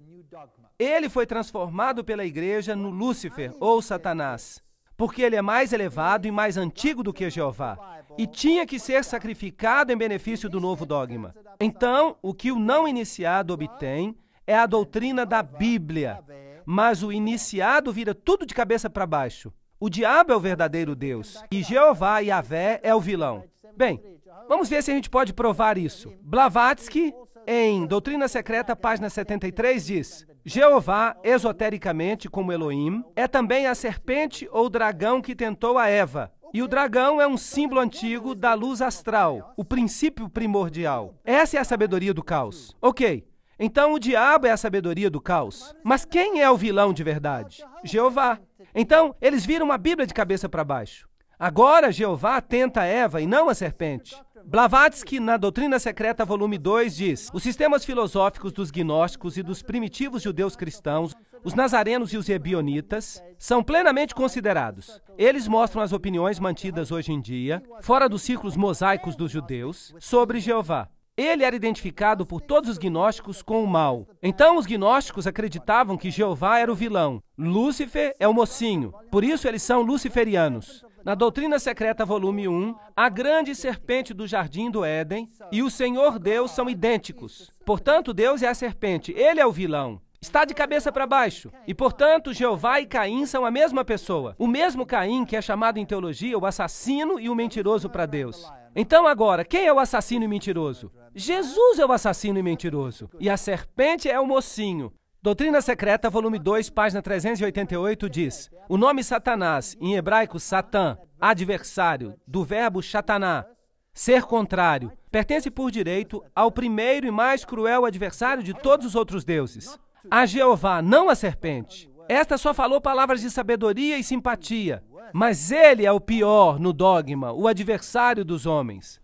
Ele foi transformado pela igreja no Lúcifer, ou Satanás, porque ele é mais elevado e mais antigo do que Jeová, e tinha que ser sacrificado em benefício do novo dogma. Então, o que o não iniciado obtém é a doutrina da Bíblia, mas o iniciado vira tudo de cabeça para baixo. O diabo é o verdadeiro Deus, e Jeová, Yahvé, é o vilão. Bem, vamos ver se a gente pode provar isso. Blavatsky, em Doutrina Secreta, página 73, diz: Jeová, esotericamente, como Elohim, é também a serpente ou dragão que tentou a Eva. E o dragão é um símbolo antigo da luz astral, o princípio primordial. Essa é a sabedoria do caos. Ok. Então, o diabo é a sabedoria do caos. Mas quem é o vilão de verdade? Jeová. Então, eles viram a Bíblia de cabeça para baixo. Agora, Jeová tenta Eva e não a serpente. Blavatsky, na Doutrina Secreta, volume 2, diz: os sistemas filosóficos dos gnósticos e dos primitivos judeus cristãos, os nazarenos e os ebionitas, são plenamente considerados. Eles mostram as opiniões mantidas hoje em dia, fora dos círculos mosaicos dos judeus, sobre Jeová. Ele era identificado por todos os gnósticos com o mal. Então, os gnósticos acreditavam que Jeová era o vilão. Lúcifer é o mocinho. Por isso, eles são luciferianos. Na Doutrina Secreta, volume 1, a grande serpente do jardim do Éden e o Senhor Deus são idênticos. Portanto, Deus é a serpente. Ele é o vilão. Está de cabeça para baixo. E, portanto, Jeová e Caim são a mesma pessoa. O mesmo Caim que é chamado em teologia o assassino e o mentiroso para Deus. Então, agora, quem é o assassino e mentiroso? Jesus é o assassino e mentiroso. E a serpente é o mocinho. Doutrina Secreta, volume 2, página 388, diz: o nome Satanás, em hebraico Satã, adversário, do verbo shataná, ser contrário, pertence por direito ao primeiro e mais cruel adversário de todos os outros deuses. A Jeová, não a serpente. Esta só falou palavras de sabedoria e simpatia. Mas ele é o pior no dogma, o adversário dos homens.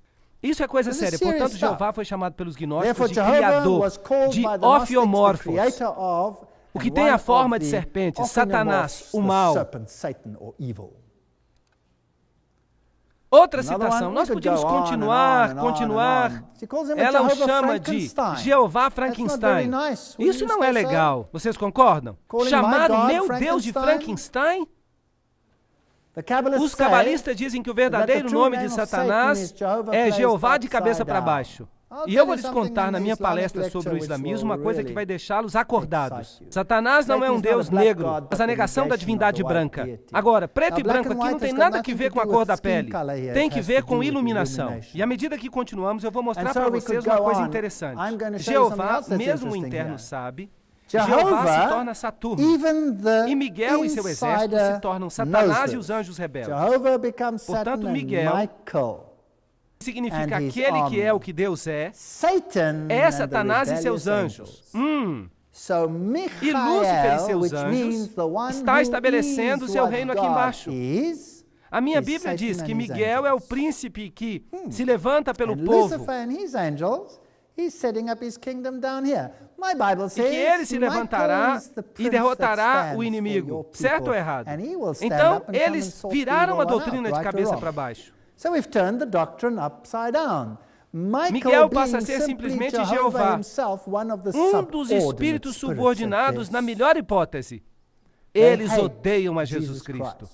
Isso é coisa séria. Portanto, Jeová foi chamado pelos gnósticos Therefore, de Jehovah criador, was called de by the Gnostics the ofiomorfos, creator of, o que and tem one a forma of de the serpente, ophionomorphs, Satanás, o the mal. serpent, Satan, or evil. Outra Another citação, one, nós we could podíamos go on and continuar, on and on continuar. and on. She calls him a Ela o Jehovah chama de Frankenstein. Jeová That's not Frankenstein. very nice. Wouldn't Isso you não say é so? legal. Vocês concordam? Calling Chamar my o God meu Deus de Frankenstein? The Kabbalists Os say cabalistas dizem que o verdadeiro that the true nome de name of Satanás Satan is Jehovah é placed Jeová de upside cabeça para down. baixo. I'll E tell eu vou you lhes something contar in na the minha Islamic palestra lecture sobre o which islamismo will uma coisa que really vai deixá-los acordados. excite you. Satanás não é um Satan is not Deus a black negro, God, mas a but negação the da negation divindade of the white branca. deity. Agora, preto Now, e branco black and aqui não white tem has nada got a ver nothing com a to do cor with da skin pele. color here. Tem It que has ver to com do with iluminação. illumination. E à medida que continuamos, eu vou mostrar And so para we vocês could uma go coisa on. interessante. I'm going to show you something Jeová, else that's mesmo o interesting interno, here. sabe. Jeová se torna Saturno. Even the E Miguel e seu exército insider se tornam Satanás knows e os this. anjos rebeldes. Jehovah becomes Portanto, Satan Miguel and Michael. Significa and his aquele que é army. o que Deus é, Satan é and Satanás the e seus rebellious anjos. angels. So E Lúcifer e Michael, seus which anjos, means the one está who estabelecendo is seu what reino aqui God embaixo. is, A minha is Bíblia Satan diz and que his Miguel é o angels. príncipe que se levanta pelo And povo Lucifer and his angels, he's setting up his kingdom down here. My Bible e says que ele se Michael levantará is the e prince derrotará that o stands for inimigo, your certo people, ou errado? and he will stand Então, up and come and eles sort viraram the a evil one doutrina out, de right or cabeça wrong. para baixo. So we've turned the doctrine upside down. Miguel passa a being ser simply simplesmente Jehovah Jeová, himself, one of the dos subordinate espíritos spirits subordinados of na this. melhor hipótese. They Eles hate odeiam a Jesus Cristo.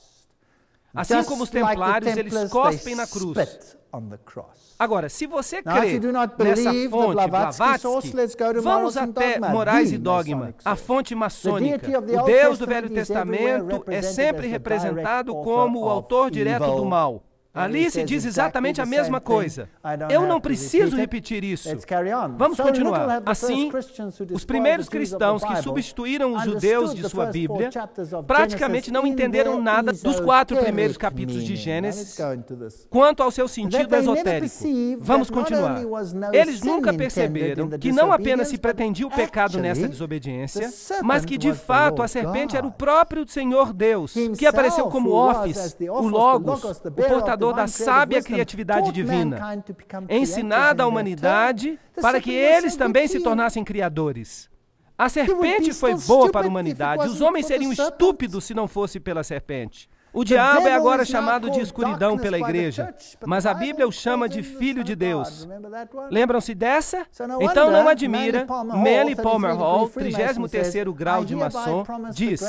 Assim Just como os like the templários, eles Templars, cospem they na cruz. spit on the cross. Agora, se você Now, if crê you do not nessa believe the fonte Blavatsky source, Blavatsky, let's go to vamos Morals and até Dogma, Morais the e Dogma, Masonic a source. fonte maçônica. The deity of the O Old Deus do Testament Velho is everywhere Testamento é represented sempre as the representado direct como o author autor of direto evil. do mal. And Ali he se says diz exactly exatamente a the mesma same thing. coisa. I don't Eu have não to preciso repeat it. repetir isso. Let's carry on. Vamos So little continuar. have the first Assim, Christians who os destroyed primeiros the Jews of cristãos the que Bible substituíram os understood judeus de the sua first Bíblia 4 chapters of praticamente Genesis não in entenderam their nada dos 4 primeiros esoteric capítulos de meaning. Gênesis Now, let's go into this. quanto ao seu sentido That they never esotérico. perceived Vamos that not continuar. only was no Eles sin nunca intended perceberam in the que não apenas se disobedience, pretendia o but pecado nessa actually desobediência, the serpent mas que de was the fato a Lord serpente era o God. próprio Senhor Deus, que apareceu como Himself, who was Office, as the o Office, Logos, the o bearer of portador da divine creative sábia wisdom, criatividade taught divina, mankind to become ensinada à creators in humanidade their turn. para The que serpent was eles so também good se to you. tornassem criadores. A would serpente be foi still boa para a stupid if it humanidade. Os wasn't homens for the seriam serpent. estúpidos se não fosse pela serpente. O diabo é devil agora is now chamado de called escuridão pela darkness by the igreja, church, but mas the a Bible Bíblia o chama calls de him the Filho Son de of God. Deus. Remember that one? Lembram-se dessa? So no Então não wonder admira, Manly Palmer Palmer Hall, Hall, 33º grau de maçom, diz: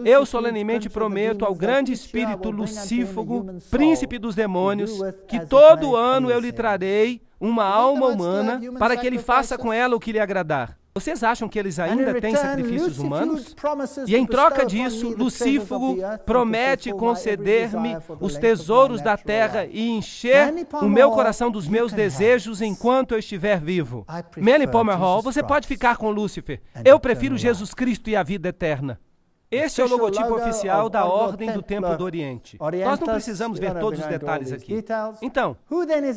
Eu solenemente prometo ao grande espírito lucífago, príncipe dos demônios, que todo ano eu lhe trarei uma alma humana para que ele faça com ela o que lhe agradar. Vocês acham que eles ainda têm sacrifícios humanos? E em troca disso, Lucífago promete conceder-me os tesouros da terra e encher o meu coração dos meus desejos enquanto eu estiver vivo. Manly Palmer Hall, você pode ficar com Lúcifer. Eu prefiro Jesus Cristo e a vida eterna. Este é o logotipo oficial da Ordem do Templo do Oriente. Nós não precisamos ver todos os detalhes aqui. Então,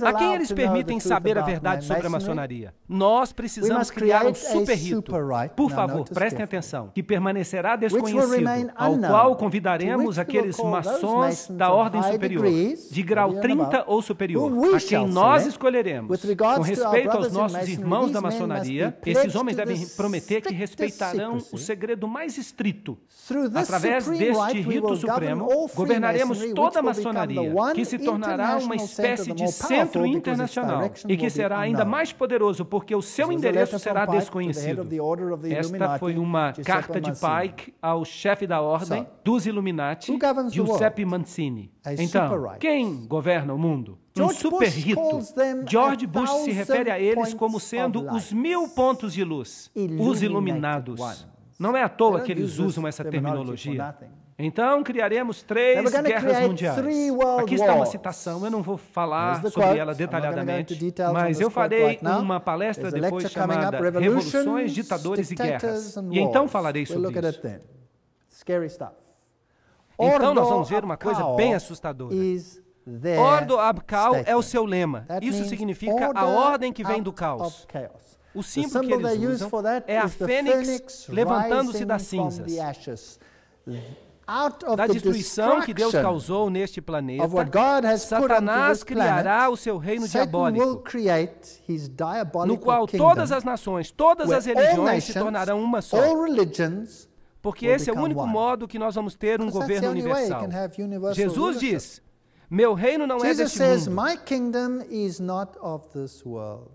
a quem eles permitem saber a verdade sobre a maçonaria? Nós precisamos criar um super rito. Por favor, prestem atenção, que permanecerá desconhecido, ao qual convidaremos aqueles maçons da Ordem Superior, de grau 30 ou superior, a quem nós escolheremos. Com respeito aos nossos irmãos da maçonaria, esses homens devem prometer que respeitarão o segredo mais estrito. Através deste rito supremo, governaremos toda a maçonaria, que se tornará uma espécie de centro internacional e que será ainda mais poderoso porque o seu endereço será desconhecido. Esta foi uma carta de Pike ao chefe da Ordem dos Illuminati, Giuseppe Mazzini. Então, quem governa o mundo? Um super rito. George Bush se refere a eles como sendo os 1000 pontos de luz, os iluminados. Não é à toa que eles usam essa terminologia. Então, criaremos 3 guerras mundiais. Aqui está uma citação, eu não vou falar sobre ela detalhadamente, mas eu farei uma palestra depois chamada Revoluções, Ditadores e Guerras. E então falarei sobre isso. Então nós vamos ver uma coisa bem assustadora. Ordo ab Chaos é o seu lema. Isso significa a ordem que vem do caos. O símbolo que eles usam é a fênix levantando-se das cinzas. out of da the destruição que Deus destruction causou neste planeta, of what God has put onto Satanás this criará planet, o seu reino Satan will diabólico, create his no diabolical qual kingdom, todas as nações, todas as where all religiões se nations, tornarão uma só. all religions, Porque will esse é o become único one. modo que nós vamos ter um Because that's governo the only way you universal. can have universal Jesus rulership. diz, meu reino não é Jesus deste says, mundo. my kingdom is not of this world.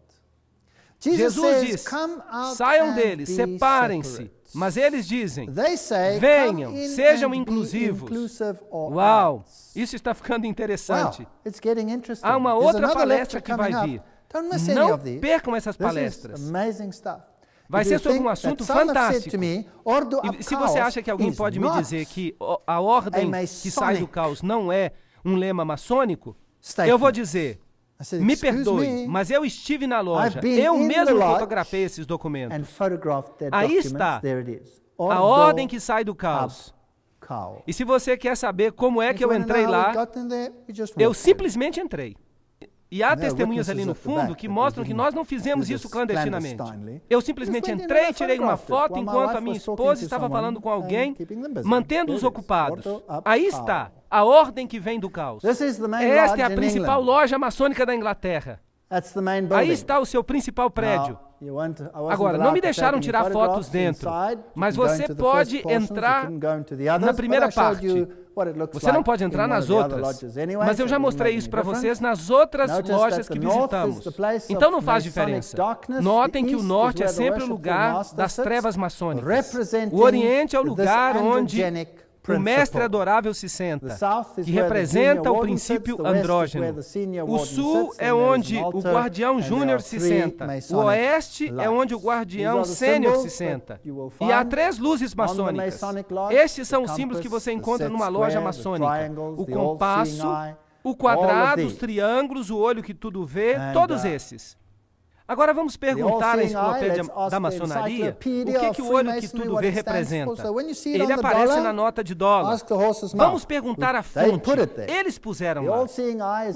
Jesus Jesus says, diz, come out saiam and dele, be separem-se. separate. Mas eles dizem, They say, venham, come in sejam and be inclusivos. inclusive or Uau, else. isso está ficando interessante. Wow, it's getting interesting. Há uma There's outra another palestra lecture que vai coming vir. up. Don't miss any Não of these. percam essas This is palestras. amazing stuff. Vai If ser you sobre think um assunto that some have said fantástico. to me, order of E se você chaos acha que alguém is pode me not dizer que a ordem a que sai do Masonic caos não é um lema maçônico, statement. eu vou dizer, I said, me excuse perdoe, me, mas eu estive na loja, I've been eu in mesmo the lodge fotografei esses documentos. and photographed their Aí documents. está. There it is. A Order ordem que sai do caos. of chaos. E se você quer saber como é If que you eu wanna know entrei how we lá, got in there, we just eu walked through. simplesmente entrei. E há There are testemunhas ali no witnesses at the fundo back que that we mostram que didn't nós não fizemos do isso this clandestinamente. clandestinely. Eu simplesmente Just went in entrei, and I tirei uma photographed it foto while my enquanto a wife minha was talking esposa to estava someone falando com and alguém, keeping them busy. mantendo-os There it is. ocupados. Order of Aí chaos. está, a ordem que vem do caos. This is the main Esta lodge é a in principal England. loja maçônica da Inglaterra. That's the main Aí building. está o seu principal prédio. Now, I wasn't Agora, não allowed me to deixaram take any tirar fotos photographs dentro, inside. You mas can go você into the pode first portions, you entrar couldn't go into the others, na primeira but I showed parte. you what it looks Você não like pode entrar in one nas of the other outras, lodges anyway, mas eu so já it doesn't mostrei make isso any para difference. vocês nas outras Notice lojas that que the north is visitamos. the place Então of não faz Masonic diferença. darkness. Notem The que o east norte é is where the sempre o worshipful lugar master das sits, trevas maçônicas. representing O Oriente é o this lugar onde androgenic o mestre principle. adorável se The senta, south is que where the representa junior o warden princípio sits, the west is andrógeno. where the senior O warden sul sits, é and there is onde an o altar, guardião and there júnior are se three senta. O Masonic oeste é lights. onde o These guardião are the sênior se symbols senta. that you will E há find 3 luzes on the maçônicas. Masonic lodge: Estes são the os símbolos que compass, você the encontra set numa loja square, the maçônica. triangles, O the all-seeing compasso, eye, o all quadrado, of os these. triângulos, o olho que tudo vê, And, todos esses. Agora vamos perguntar à enciclopédia da maçonaria o que o olho que tudo vê representa. Ele aparece na nota de dólar. Vamos perguntar a fonte. Eles puseram lá.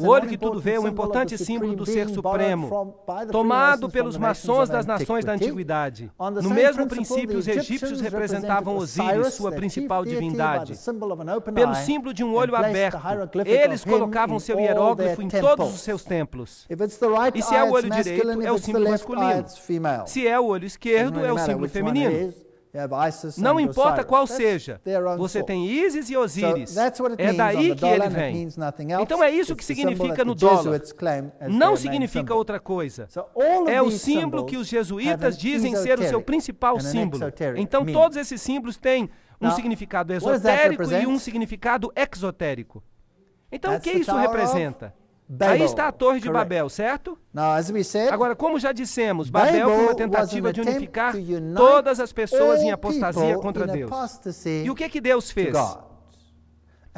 O olho que tudo vê é um importante símbolo do Ser Supremo, tomado pelos maçons das nações da Antiguidade. No mesmo princípio, os egípcios representavam Osíris, sua principal divindade. Pelo símbolo de um olho aberto, eles colocavam seu hieróglifo em todos os seus templos. E se é o olho direito, é o símbolo masculino. Se é o olho esquerdo, é o símbolo feminino. Não importa qual seja, você tem Ísis e Osíris. É daí que ele vem. Então é isso que significa no dólar. Não significa outra coisa. É o símbolo que os jesuítas dizem ser o seu principal símbolo. Então todos esses símbolos têm um significado esotérico e um significado exotérico. Então o que isso representa? Aí está a Torre de Babel, certo? Agora, como já dissemos, Babel foi uma tentativa de unificar todas as pessoas em apostasia contra Deus. E o que Deus fez?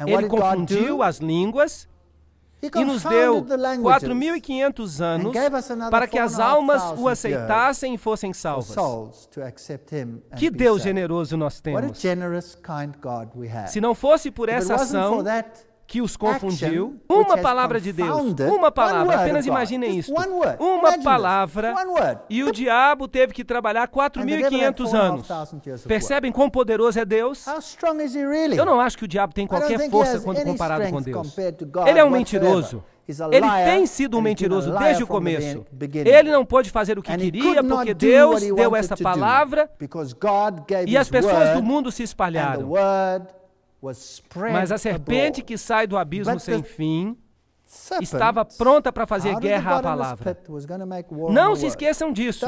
Ele confundiu as línguas e nos deu 4.500 anos para que as almas o aceitassem e fossem salvas. Que Deus generoso nós temos! Se não fosse por essa ação que os confundiu, uma palavra de Deus, uma palavra, apenas imaginem isso, uma palavra, e o diabo teve que trabalhar 4.500 anos. Percebem quão poderoso é Deus? Eu não acho que o diabo tem qualquer força quando comparado com Deus. Ele é um mentiroso. Ele tem sido um mentiroso desde o começo. Ele não pôde fazer o que queria porque Deus deu essa palavra e as pessoas do mundo se espalharam. Mas a serpente que sai do abismo sem fim estava pronta para fazer guerra à palavra. Não se esqueçam disso.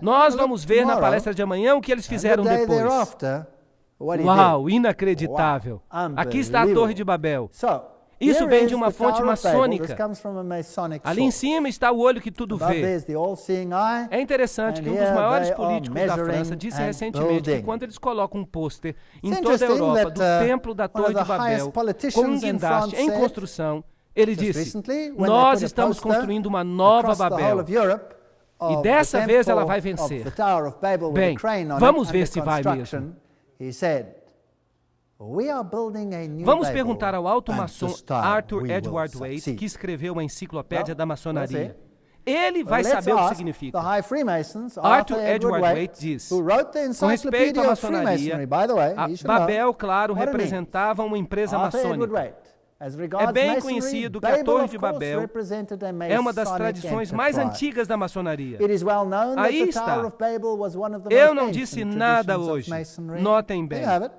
Nós vamos ver na palestra de amanhã o que eles fizeram depois. Uau, inacreditável. Aqui está a Torre de Babel. Isso vem de uma fonte maçônica. Ali em cima está o olho que tudo vê. É interessante que um dos maiores políticos da França disse recentemente que quando eles colocam um pôster em toda a Europa do templo da Torre de Babel, com um guindaste em construção, ele disse, nós estamos construindo uma nova Babel. E dessa vez ela vai vencer. Bem, vamos ver se vai mesmo. Vamos perguntar ao alto maçom Arthur Edward Waite, que escreveu a Enciclopédia da Maçonaria. Ele vai Let's saber o que ask significa. the High Freemasons, Arthur Edward Waite diz, who wrote the com respeito Encyclopedia à of Freemasonry, maçonaria, by the way, a you should know Babel, claro, what it means. representava uma empresa Arthur Edward maçônica. Waite. As regards É bem masonry, conhecido que a Babel, Torre of de course, Babel represented a é uma das Masonic tradições mais enterprise. antigas da maçonaria. It is well known that Aí the está. Tower of Babel was one of the Eu most não ancient disse nada traditions of hoje. Masonry. Notem bem. There you have it.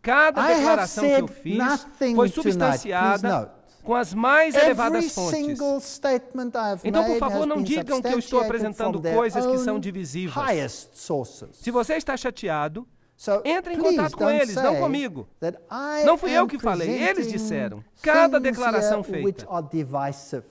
Cada I have declaração que eu said fiz nothing foi tonight. substanciada Please note. com as mais Every elevadas fontes. single statement I have Então, por made favor, has não been digam que eu estou substantiated apresentando from their coisas que são own divisivas. highest sources. Se você está chateado, So, entre em please contato com don't eles, não say comigo. that I Não fui eu am que falei, eles presenting disseram. Cada things declaração here which feita. are divisive.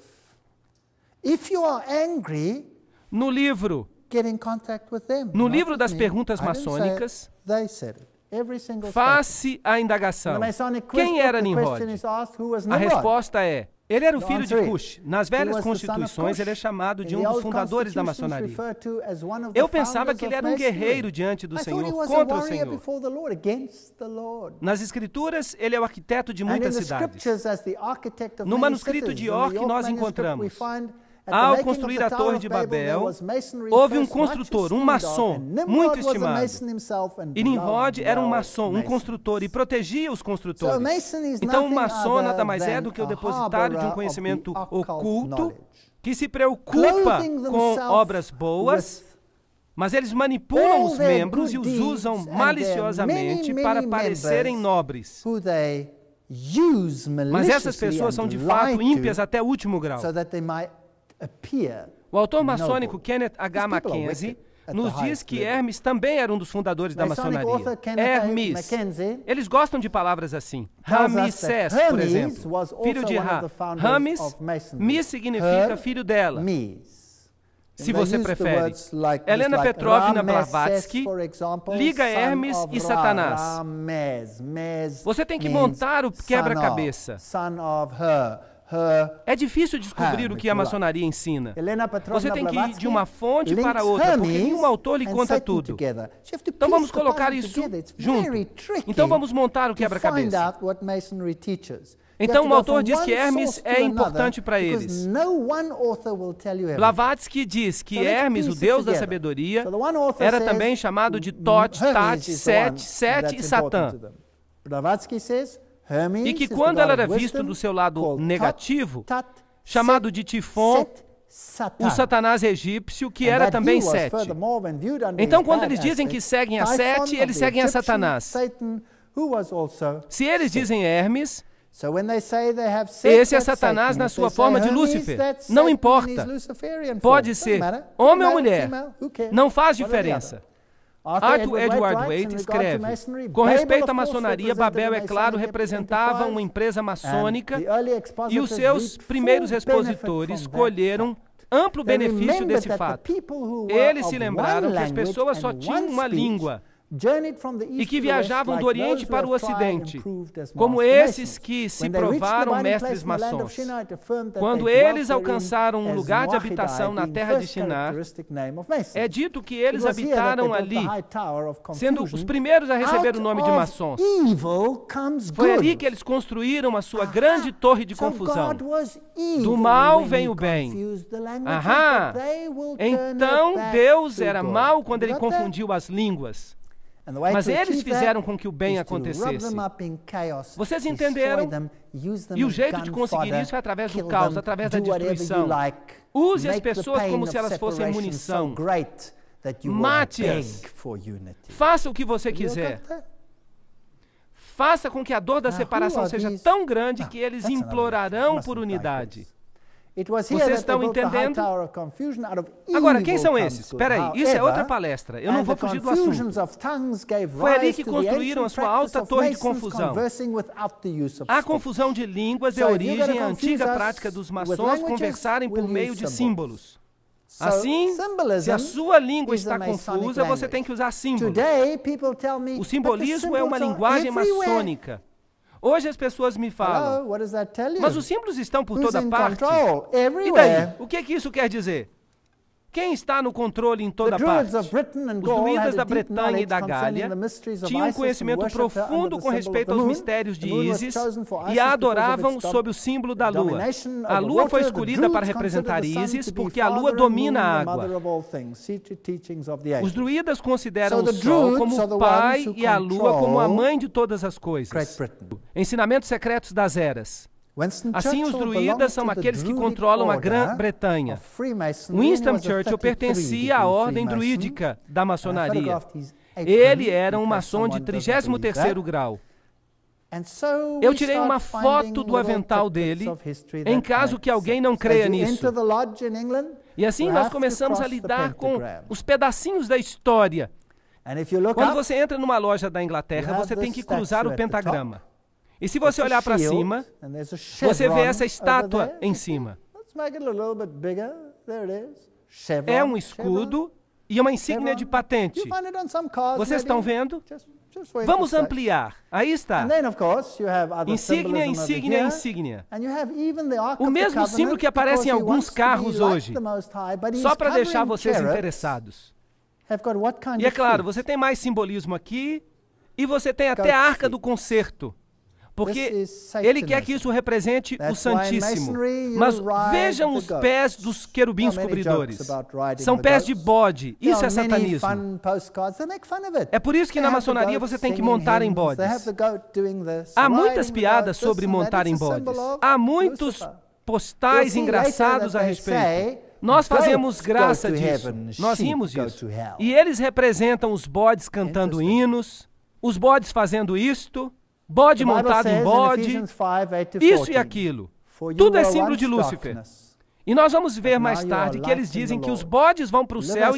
If you are angry, No livro, get in contact with them. no not livro with das me. perguntas I didn't say it. maçônicas, They said it. Every single statement. face a In indagação. the Masonic quiz Quem book, era the Nimrod? question is asked, who was A Nimrod? resposta é, ele era o The filho de answer is, Cush. Nas he velhas was the son of constituições, Cush. ele é chamado de In um the dos old fundadores da constitutions maçonaria. referred to as one of the Eu pensava founders que ele of era um masonry. guerreiro diante do I thought he Senhor, was a contra o warrior Senhor. before the Lord, against the Lord. Nas Escrituras, ele é o arquiteto de And in muitas the cidades. scriptures, as the architect of No many manuscrito cities, de in the York, York nós manuscript, encontramos, we find at the ao making of construir the a Tower Torre of de Babel, Babel, there was masonry houve first construtor, much um esteemed maçom, of, and Nimrod muito was a estimado. mason himself and E Nimrod loved era um well maçom, um masons. construtor, e protegia os So construtores. Mason is Então, um nothing maçom other nada mais é than do que o a depositário de um harborer conhecimento of the occult oculto knowledge. que se preocupa Clothing com themselves obras boas, with mas eles manipulam all os their membros e good os usam deeds and maliciosamente their para many parecerem members nobres. who they use Mas essas maliciously pessoas são and de lie fato to, ímpias até o último grau. so that they might appear O autor maçônico noble. Kenneth H. These people are Mackenzie wicked at nos the diz highest que level. Hermes também era um dos fundadores da Masonic maçonaria. author Kenneth H. Hermes. Mackenzie Eles gostam de palavras assim. tells us Ramsés, that por Hermes exemplo. was also Filho de one Ra. of the founders Rames, of Masonry. Mis significa Her, filho dela. Mes. Se And they você use the prefere. words like, Helena just like Petrovna Rameses, Blavatsky for example, liga son Hermes of e Ra, Satanás. Rames, Mes Você tem que means montar o son quebra-cabeça. of, son of her, her. É difícil descobrir Ham, o que a if you like. maçonaria ensina. Helena Petrovna Você tem que ir Blavatsky de uma fonte para links outra, porque Hermes nenhum autor lhe and conta Satan tudo. together. So you have to Então vamos piece the colocar puzzle isso together. It's junto. very tricky Então vamos montar o to find quebra-cabeça. out what Masonry teaches. Então You o have to go autor from diz que one Hermes source to é importante another, para because eles. no one author will tell you everything. Blavatsky diz que So let's Hermes, o piece it deus da together. sabedoria, So the one author era says, também chamado de Tote, Hermes Tate, is the one Sete, Sete that's e important Satã. to them. Blavatsky says, Hermes E que is the quando god ela of era visto wisdom, do seu lado called negativo, Tat, chamado Set, de Tifon, Set, Satan. o Satanás egípcio, que And era that também he was Sete. furthermore, when viewed under Então, his quando bad eles dizem que aspect, seguem a Typhon Sete, of eles the seguem a Egyptian Satanás. Satan, who was also Se eles dizem Hermes, So when they say they have Set, esse é that's Satanás Satan. na If sua they forma say de Hermes, Lúcifer. that's Não Satan in importa. his Luciferian Pode form. Doesn't ser matter. homem ou Male, mulher. female, who cares? Não faz One or the diferença. other. Arthur Edward writes, Waite in regard to escreve, masonry, com Babel, respeito of à course, maçonaria, represented Babel, the é claro, Masonic representava enterprise, uma empresa and maçônica the early e expositors os seus reaped primeiros full benefit expositores from that colheram fact. amplo They benefício remembered desse that the fato. people who were Eles of se lembraram one que as language pessoas só and tinham one uma speech língua journeyed from the e east que to the west, viajavam do like Oriente those para o who have tried and Ocidente, proved as como master esses masons. que se When they reached the provaram abiding mestres place in the land of maçons. Shinar, it affirmed that Quando they dwelt eles therein alcançaram um as lugar de Muahidai, habitação na being terra de first Shinar, characteristic name of Masons. é dito que It eles was here that they habitaram built the ali, high tower of sendo confusion. os primeiros a receber o nome de Out maçons. of evil comes Foi ali good. que eles construíram a sua grande torre de So confusão. God was evil Do mal when vem he o bem. confused the languages, Aham. but they will turn it Então back Deus to era God. mau quando ele Got that? confundiu as línguas. And the way Mas to eles achieve fizeram that com que o bem is to rub acontecesse. them up in chaos, Vocês destroy entenderam? them, use them E o as jeito de gun conseguir fodder, isso é através do kill caos, them, através da do whatever you destruição. like, Use as make the pessoas pain como of se elas fossem separation munição. so great that you will Mate-as. beg for unity. Faça o que você Have you quiser. got that? Faça com que a dor da Now, separação who are seja these- tão grande Ah, que eles that's another implorarão mustn't por unidade. digress. It was here Vocês that they estão built the high entendendo? tower of confusion out of Agora, quem evil são comes esses? good. Espera aí, isso é outra However, palestra. Eu não and vou the fugir do assunto. confusions of tongues gave Foi ali rise que to the construíram a ancient sua practice alta of torre de Masons confusão. conversing without the use of A speech. confusão de línguas So é if you're gonna origem à confuse antiga us prática dos with maçons languages, conversarem por we'll meio use de symbols. símbolos. So, Assim, symbolism se a sua língua is está a Masonic confusa, você language. tem que usar símbolos. Today, people tell me, O simbolismo é uma linguagem maçônica. Hoje as pessoas me falam, Hello, what does that tell you? mas os símbolos estão por Who's toda in parte. control? E Everywhere. daí? O que isso quer dizer? Quem está no controle em toda parte? Os druidas da Bretanha e da Gália tinham um conhecimento profundo com respeito aos mistérios de Ísis e a adoravam sob o símbolo da lua. A lua foi escolhida para representar Ísis porque a lua domina a água. Os druidas consideram o sol como o pai e a lua como a mãe de todas as coisas. Ensinamentos secretos das eras. Assim, os druidas são aqueles que controlam a Grã-Bretanha. Winston Churchill pertencia à ordem druídica da maçonaria. Ele era um maçom de 33º grau. Eu tirei uma foto do avental dele, em caso que alguém não creia nisso. E assim nós começamos a lidar com os pedacinhos da história. Quando você entra numa loja da Inglaterra, você tem que cruzar o pentagrama. E se você olhar para cima, você vê essa estátua em cima. É um escudo e uma insígnia de patente. Vocês estão vendo? Vamos ampliar. Aí está. Insígnia, insígnia, insígnia. O mesmo símbolo que aparece em alguns carros hoje. Só para deixar vocês interessados. E é claro, você tem mais simbolismo aqui e você tem até a Arca do Concerto. Porque ele quer que isso represente o Santíssimo. Mas vejam os pés dos querubins cobridores. São pés de bode. Isso é satanismo. É por isso que na maçonaria você tem que montar em bodes. Há muitas piadas sobre montar em bodes. Há muitos postais engraçados a respeito. Nós fazemos graça disso. Nós rimos disso. E eles representam os bodes cantando hinos, os bodes fazendo isto, bode montado em bode, isso e aquilo. Tudo é símbolo de Lúcifer. E nós vamos ver mais tarde que eles dizem que os bodes vão para o céu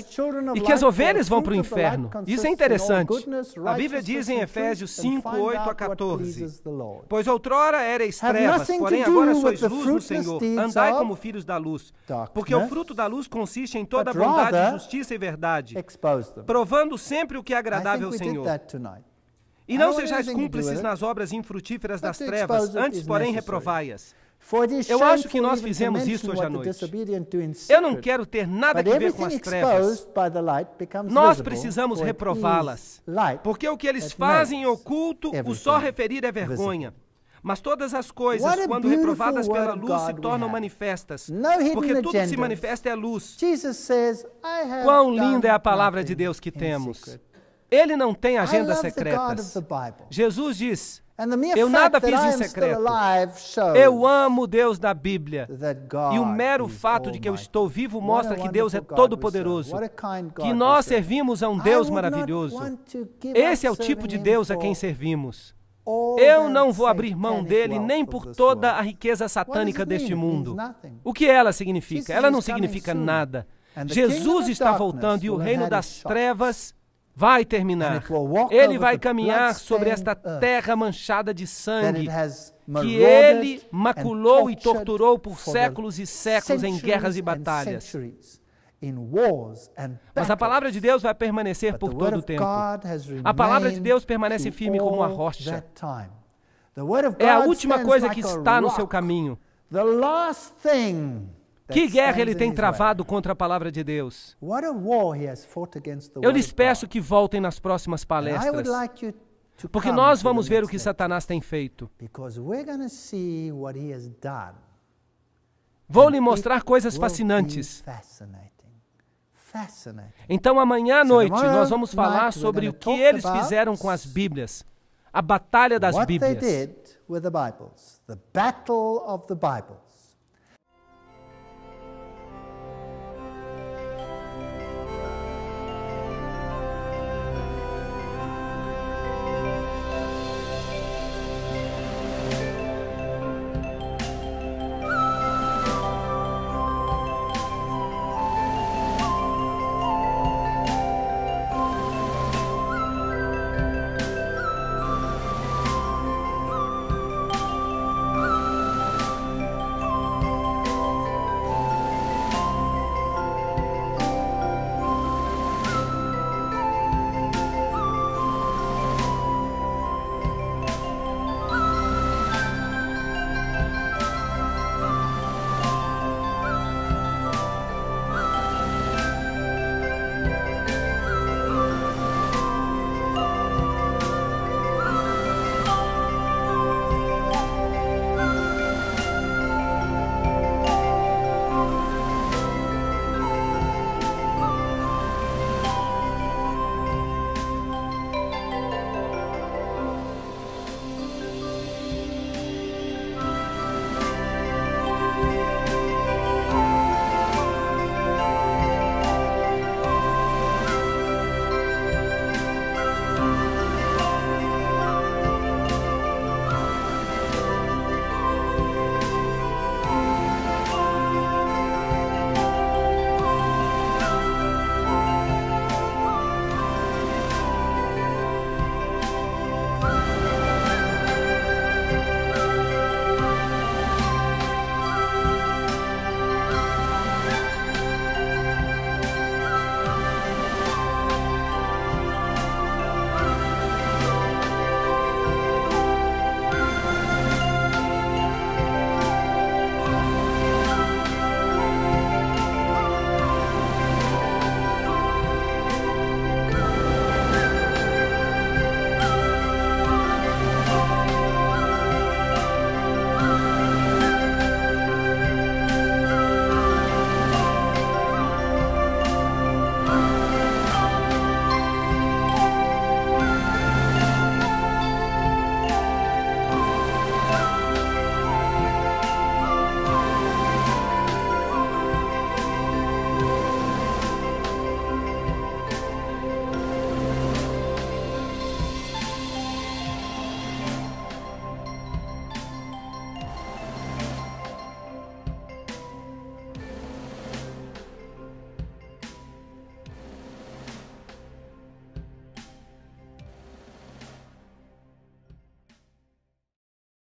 e que as ovelhas vão para o inferno. Isso é interessante. A Bíblia diz em Efésios 5, 8 a 14. Pois outrora erais trevas, porém agora sois luz no Senhor. Andai como filhos da luz. Porque o fruto da luz consiste em toda bondade, justiça e verdade, provando sempre o que é agradável ao Senhor. E não sejais cúmplices nas obras infrutíferas das trevas, antes, porém, reprovai-as. Eu acho que nós fizemos isso hoje à noite. Eu não quero ter nada a ver com as trevas. Nós precisamos reprová-las. Porque o que eles fazem em oculto, o só referir é vergonha. Mas todas as coisas, quando reprovadas pela luz, se tornam manifestas. Porque tudo que se manifesta é luz. Quão linda é a palavra de Deus que temos. Ele não tem agendas secretas. Jesus diz, eu nada fiz em secreto. Eu amo o Deus da Bíblia. E o mero fato de que eu estou vivo mostra que Deus é todo-poderoso. Que nós servimos a um Deus maravilhoso. Esse é o tipo de Deus a quem servimos. Eu não vou abrir mão dele nem por toda a riqueza satânica deste mundo. O que ela significa? Ela não significa nada. Jesus está voltando e o reino das trevas vai terminar. Ele vai caminhar sobre esta terra manchada de sangue que ele maculou e torturou por séculos e séculos em guerras e batalhas. Mas a palavra de Deus vai permanecer por todo o tempo. A palavra de Deus permanece firme como uma rocha. É a última coisa que está no seu caminho. Que guerra ele tem travado contra a palavra de Deus? Eu lhes peço que voltem nas próximas palestras, porque nós vamos ver o que Satanás tem feito. Vou lhe mostrar coisas fascinantes. Então, amanhã à noite, nós vamos falar sobre o que eles fizeram com as Bíblias. A batalha das Bíblias.